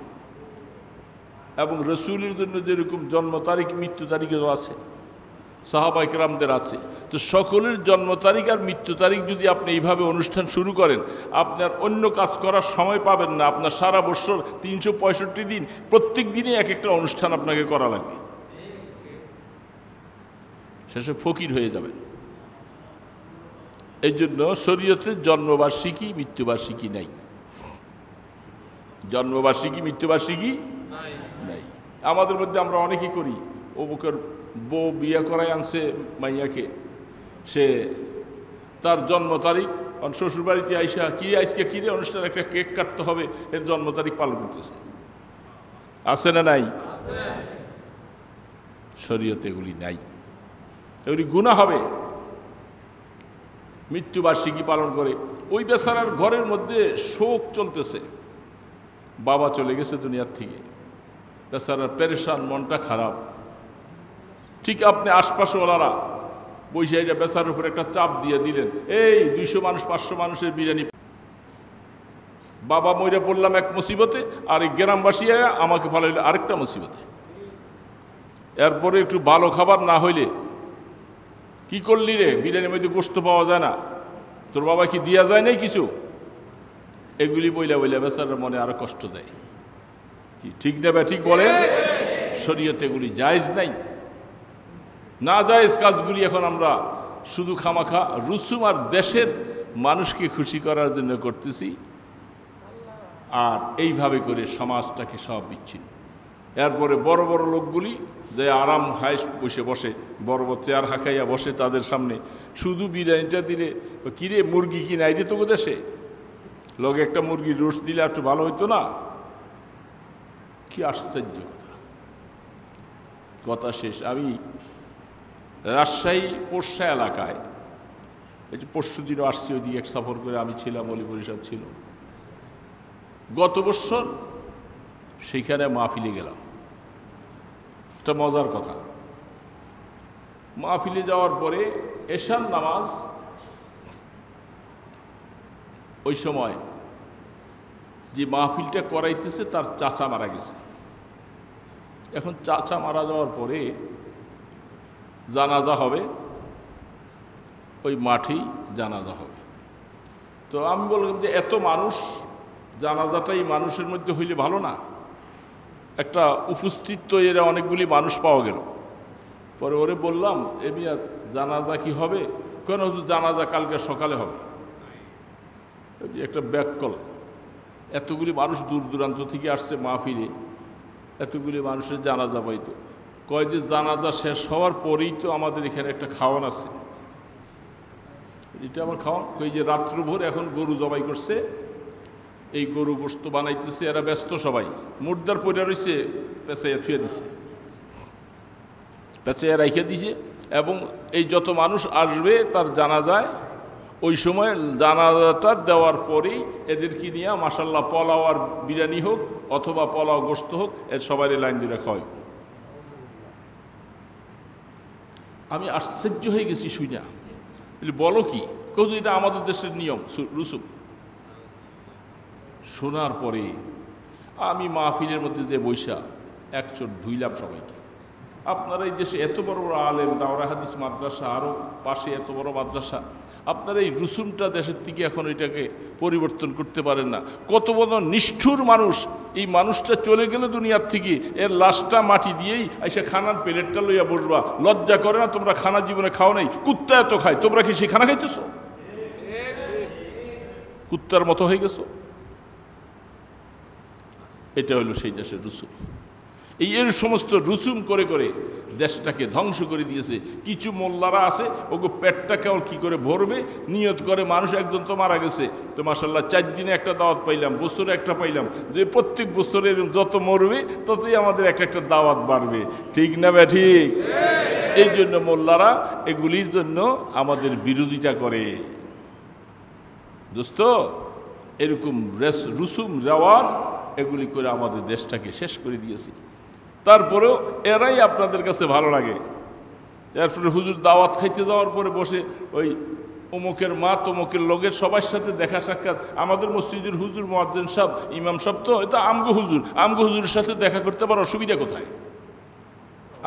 এবং রসুলের জন্য যেরকম জন্ম তারিখ মৃত্যু তারিখও আছে, সাহাবায়ে কেরামদের আছে। তো সকলের জন্ম তারিখ আর মৃত্যু তারিখ যদি আপনি এইভাবে অনুষ্ঠান শুরু করেন, আপনার অন্য কাজ করার সময় পাবেন না। আপনার সারা বছর 365 দিন প্রত্যেক দিনে এক একটা অনুষ্ঠান আপনাকে করা লাগবে, শেষে ফকির হয়ে যাবেন। এই জন্য শরীয়তের জন্মবার্ষিকী মৃত্যুবার্ষিকী নাই, জন্মবার্ষিকী মৃত্যুবার্ষিকী নাই। আমাদের মধ্যে আমরা অনেকেই করি, অমুকের বউ বিয়ে করাই আনছে মাইয়াকে, সে তার জন্ম তারিখ শ্বশুরবাড়িতে আইসা কি আজকে কিরে অনুষ্ঠান, একটা কেক কাটতে হবে, এর জন্ম তারিখ পালন করতেছে। আছে না নাই? শরীয়তে এগুলি নাই, এগুলি গুনাহ হবে। মৃত্যুবার্ষিকী পালন করে ওই বেচারার ঘরের মধ্যে শোক চলতেছে, বাবা চলে গেছে দুনিয়ার থেকে, বেচারার পেরেশান, মনটা খারাপ। ঠিক আপনি আশপাশে ওলারা বৈশা বেচার উপর একটা চাপ দিয়ে দিলেন, এই 200 মানুষ 500 মানুষের বিরিয়ানি। বাবা মইরা পড়লাম এক মুসিবতে, আর এই গ্রামবাসী আমাকে ফালাইলে আরেকটা মুসিবতে। এরপরে একটু ভালো খাবার না হইলে কি করলি রে, বিরিয়ানির মধ্যে গোশত পাওয়া যায় না, তোর বাবা কি দিয়া যায় নাই কিছু? এগুলি বইলা বইলা বেচারার মনে আরো কষ্ট দেয়। কি ঠিক না? ঠিক বলেন? শরীয়তে এগুলি জায়েজ নাই। না জায়েজ কাজগুলি এখন আমরা শুধু খামাখা রুসুম আর দেশের মানুষকে খুশি করার জন্য করতেছি, আর এইভাবে করে সমাজটাকে সব বিচ্ছিন্ন। এরপরে বড় বড় লোকগুলি যে আরাম হায় বসে বসে, বড় বড় চেয়ার হাঁকাইয়া বসে, তাদের সামনে শুধু বিরিয়ানিটা দিলে, কিরে মুরগি কি নাই রে তোকে দেশে, লোক একটা মুরগির রোস্ট দিলে একটু ভালো হইতো না? কি আশ্চর্য কথা। কথা শেষ। আমি রাজশাহী পোরশা এলাকায়, এই যে পরশু দিনও আসছি, ওইদিকে এক সফর করে আমি ছিলাম, অলি পরিষদ ছিল। গত বছর সেইখানে মাহফিলে গেলাম, একটা মজার কথা, মাহফিলে যাওয়ার পরে এশার নামাজ, ওই সময় যে মাহফিলটা করাইতেছে তার চাচা মারা গেছে। এখন চাচা মারা যাওয়ার পরে জানাজা হবে, ওই মাঠেই জানাজা হবে। তো আমি বললাম যে এত মানুষ, জানাজাটাই মানুষের মধ্যে হইলে ভালো না? একটা উপস্থিত তো এরা অনেকগুলি মানুষ পাওয়া গেল। পরে ওরে বললাম, মিয়া জানাজা কি হবে? কেন হুজুর, জানাজা কালকে সকালে হবে। একটা ব্যাককল, এতগুলি মানুষ দূর দূরান্ত থেকে আসছে মাহফিলে, এতগুলি মানুষের জানাজা পাইতো। কয় যে জানাজা শেষ হওয়ার পরেই তো আমাদের এখানে একটা খাওয়ান আছে। এটা আমার খাওয়ান, কই যে রাত্রভর এখন গরু জবাই করছে, এই গরু গোশত বানাইতেছে, এরা ব্যস্ত সবাই, মুর্দার পয়রা রয়েছে, পেঁচাইয়া থুয়ে দিছে, পেঁচাইয়া রাইখে দিছে। এবং এই যত মানুষ আসবে তার জানাজায়, ওই সময় জানাজাটা দেওয়ার পরেই এদেরকে নিয়ে মাশাল্লাহ পোলাও আর বিরিয়ানি হোক অথবা পোলাও গোশত হোক, এর সবাই লাইন দিয়ে রাখা হয়। আমি আশ্চর্য হয়ে গেছি শুইনা। বলো কি? কেউ এটা আমাদের দেশের নিয়ম রুসুম। শোনার পরে আমি মাহফিলের মধ্যে যে বৈশা একচোট ধুইলাম সবাইকে। আপনারা এই দেশে এত বড় বড় আলেম, দাওরা হাদিস মাদ্রাসা, আরও পাশে এত বড় মাদ্রাসা, আপনারা এই রুসুমটা দেশের থেকে এখন এটাকে পরিবর্তন করতে পারেন না। কত বড় নিষ্ঠুর মানুষ! এই মানুষটা চলে গেলে দুনিয়ার থেকে, এর লাশটা মাটি দিয়েই এসে খানার প্লেটটা লইয়া বসবা। লজ্জা করে না? তোমরা খানা জীবনে খাও নাই, কুত্তা এত খায়, তোমরা কি সেই খানা খাইতেছ? কুত্তার মতো হয়ে গেছো। এটা হলো সেই দেশের রুসুম। এর সমস্ত রুসুম করে করে দেশটাকে ধ্বংস করে দিয়েছে। কিছু মোল্লারা আছে, ওকে পেটটা কেমন কী করে ভরবে, নিয়ত করে। মানুষ একজন তো মারা গেছে, তো মাশাল্লাহ 4 দিনে একটা দাওয়াত পাইলাম, বছরে একটা পাইলাম, যে প্রত্যেক বছরে যত মরবে ততই আমাদের একটা একটা দাওয়াত বাড়বে। ঠিক না বে ঠিক? এই জন্য মোল্লারা এগুলির জন্য আমাদের বিরোধিতা করে। দোস্ত, এরকম রুসুম রেওয়াজ এগুলি করে আমাদের দেশটাকে শেষ করে দিয়েছি। তারপরেও এরাই আপনাদের কাছে ভালো লাগে। এরপরে হুজুর দাওয়াত খাইতে যাওয়ার পরে বসে ওই অমুকের মা তমুকের লোকের সবার সাথে দেখা সাক্ষাৎ। আমাদের মসজিদের হুজুর মুয়াজ্জিন সাহেব, ইমাম সাহেব, তো এটা আমগো হুজুরের সাথে দেখা করতে পারার অসুবিধা কোথায়?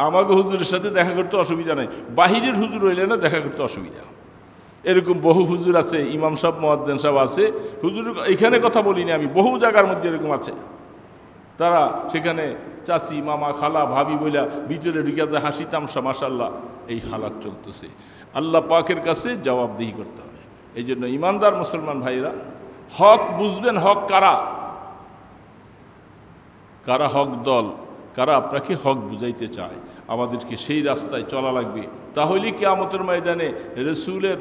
আমাগো হুজুরের সাথে দেখা করতে অসুবিধা নাই, বাহিরের হুজুর হইলে না দেখা করতে অসুবিধা। এরকম বহু হুজুর আছে, ইমাম সাহেব মুয়াজ্জিন সাহেব আছে, হুজুর এখানে কথা বলিনি আমি, বহু জায়গার মধ্যে এরকম আছে। তারা সেখানে চাচি, মামা, খালা, ভাবি বইলা ভিতরে ঢুকে যায়, হাসি তামসা, মাশাল্লাহ। এই হালাত চলতেছে। আল্লাহ পাকের কাছে জবাবদিহি করতে হবে। এই জন্য ইমানদার মুসলমান ভাইরা, হক বুঝবেন। হক কারা? কারা হক দল, কারা আপনাকে হক বুঝাইতে চায়, আমাদেরকে সেই রাস্তায় চলা লাগবে। তাহলে কিয়ামতের ময়দানে রসুলের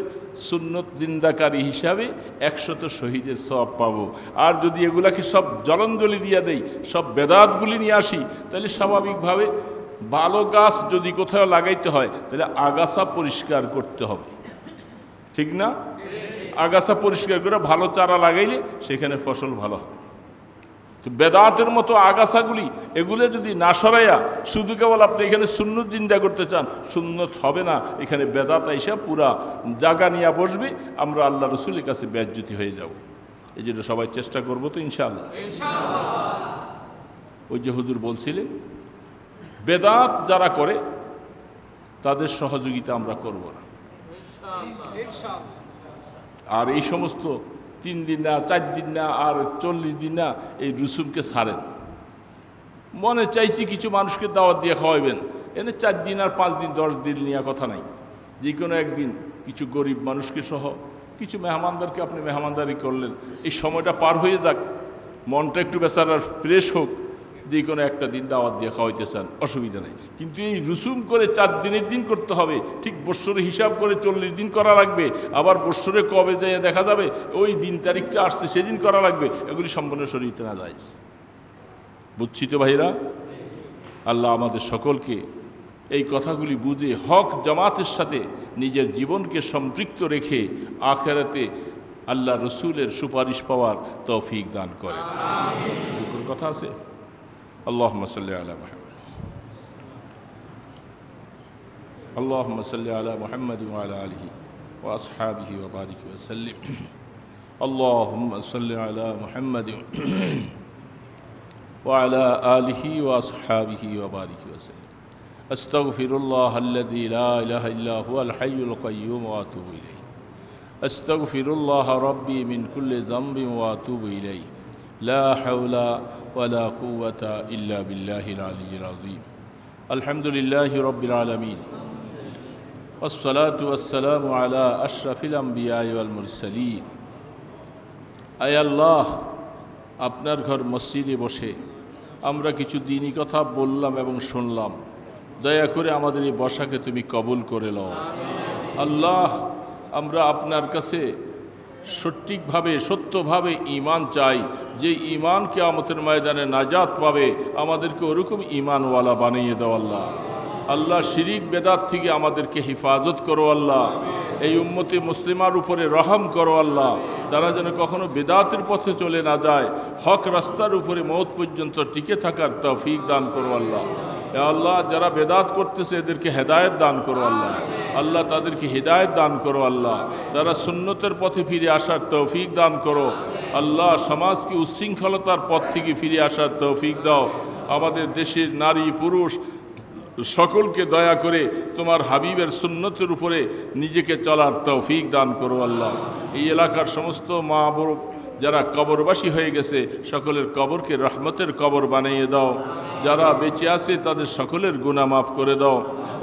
সুন্নত জিন্দাকারী হিসাবে 100 শহীদের সওয়াব পাবো। আর যদি এগুলাকে সব জলাঞ্জলি দিয়ে দেই, সব বেদাতগুলি নিয়ে আসি, তাহলে স্বাভাবিকভাবে ভালো গাছ যদি কোথাও লাগাইতে হয়, তাহলে আগাছা পরিষ্কার করতে হবে। ঠিক না? আগাছা পরিষ্কার করে ভালো চারা লাগাইলে সেখানে ফসল ভালো হবে। তো বেদাতের মতো আগাছাগুলি এগুলো যদি না সরাইয়া শুধু কেবল আপনি এখানে সুন্নত জিন্দা করতে চান, সুন্নত হবে না। এখানে বেদাত আইসা পুরা জায়গা নিয়ে বসবে, আমরা আল্লাহ রসুলের কাছে বেজ্জতি হয়ে যাব। এই জন্য সবাই চেষ্টা করবো তো ইনশাআল্লাহ। ওই যে হুজুর বলছিলেন, বেদাত যারা করে তাদের সহযোগিতা আমরা করব না। আর এই সমস্ত 3 দিন না, 4 দিন না, আর 40 দিন না, এই রুসুমকে ছাড়েন। মনে চাইছি কিছু মানুষকে দাওয়াত দিয়ে খাওয়াইবেন, এনে 4 দিন আর 5 দিন 10 দিন নিয়ে কথা নাই। যে কোনো একদিন কিছু গরিব মানুষকে সহ কিছু মেহমানদারকে আপনি মেহমানদারি করলেন, এই সময়টা পার হয়ে যাক, মনটা একটু বেচারার ফ্রেশ হোক, যে কোনো একটা দিন দাওয়াত দিয়ে খাওয়াইতে চান, অসুবিধা নেই। কিন্তু এই রুসুম করে 4 দিনের দিন করতে হবে, ঠিক বৎসরে হিসাব করে 40 দিন করা লাগবে, আবার বৎসরে কবে যায় দেখা যাবে ওই দিন তারিখটা আসছে সেদিন করা লাগবে, এগুলি সম্পূর্ণ শরীয়তে না যায়। বুঝছি তো ভাইরা? আল্লাহ আমাদের সকলকে এই কথাগুলি বুঝে হক জামাতের সাথে নিজের জীবনকে সম্পৃক্ত রেখে আখিরাতে আল্লাহ রসুলের সুপারিশ পাওয়ার তৌফিক দান করেন। কথা আছে। আল্লাহুম্মা সাল্লি আলা মুহাম্মাদ। اللهم صل على محمد وعلى آله وأصحابه وبارك وسلم اللهم صل على محمد وعلى آله وأصحابه وبارك وسلم أستغفر الله الذي لا إله إلا هو الحي القيوم وأتوب إليه أستغفر الله ربي من كل ذنب وأتوب إليه لا حول ولا قوة إلا بالله العلي العظيم الحمد لله رب العالمين والصلاة والسلام على أشرف الأنبياء والمرسلين আয় আল্লাহ, আপনার ঘর মসজিদে বসে আমরা কিছু দ্বীনি কথা বললাম এবং শুনলাম। দয়া করে আমাদের এই বসাকে তুমি কবুল করে নাও। আল্লাহ, আমরা আপনার কাছে সঠিকভাবে সত্যভাবে ঈমান চাই, যে ঈমান কিয়ামতের ময়দানে নাজাত পাবে, আমাদেরকে ওরকম ঈমানওয়ালা বানিয়ে দাও আল্লাহ। আল্লাহ, শিরিক বেদাত থেকে আমাদেরকে হেফাজত করো আল্লাহ। এই উম্মতে মুসলিমার উপরে রহম করো আল্লাহ, তারা যেন কখনো বেদাতের পথে চলে না যায়, হক রাস্তার উপরে মওত পর্যন্ত টিকে থাকার তৌফিক দান করো আল্লাহ। হে আল্লাহ, যারা বেদাত করতেছে এদেরকে হেদায়েত দান করো আল্লাহ। আল্লাহ, তাদেরকে হেদায়েত দান করো আল্লাহ। তারা সুন্নতের পথে ফিরে আসার তৌফিক দান করো আল্লাহ। সমাজকে উচ্ছৃঙ্খলতার পথ থেকে ফিরে আসার তৌফিক দাও। আমাদের দেশের নারী পুরুষ সকলকে দয়া করে তোমার হাবিবের সুন্নতের উপরে নিজেকে চলার তৌফিক দান করো আল্লাহ। এই এলাকার সমস্ত মা বড় যারা কবরবাসী হয়ে গেছে, সকলের কবরকে রহমতের কবর বানিয়ে দাও। যারা বেঁচে আছে তাদের সকলের গুনাহ মাফ করে দাও।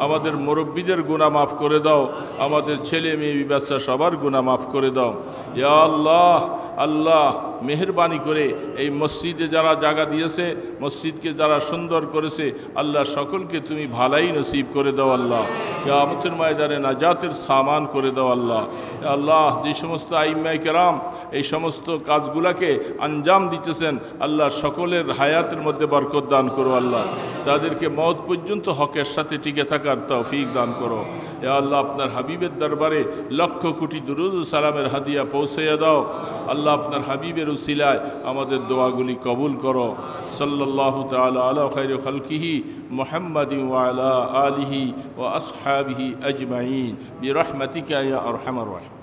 আমাদের মুরব্বীদের গুনাহ মাফ করে দাও। আমাদের ছেলে মেয়ে বাচ্চা সবার গুনাহ মাফ করে দাও। ইয়া আল্লাহ, আল্লাহ মেহেরবানি করে এই মসজিদে যারা জায়গা দিয়েছে, মসজিদকে যারা সুন্দর করেছে, আল্লাহ সকলকে তুমি ভালাই নসিব করে দাও আল্লাহ। কিয়ামতের ময়দানে নাজাতের সামান করে দাও আল্লাহ। আল্লাহ, যে সমস্ত আইম্মায়ে কেরাম এই সমস্ত কাজগুলাকে আঞ্জাম দিতেছেন, আল্লাহ সকলের হায়াতের মধ্যে বরকত দান করো আল্লাহ। তাদেরকে মওত পর্যন্ত হকের সাথে টিকে থাকার তৌফিক দান করো। এ আল্লাহ, আপনার হাবিবের দরবারে লক্ষ কোটি দুরূদ ও সালামের হাদিয়া পৌঁছাইয়া দাও আল্লাহ। আপনার হাবিবের উসিলায় আমাদের দোয়াগুলি কবুল করো। সাল্লাল্লাহু তাআলা আলা খায়রি খালকিহি মুহাম্মাদিন ওয়া আলা আলিহি ওয়া আসহাবিহি আজমাইন বিরহমাতিকা ইয়া আরহামার রাহিম।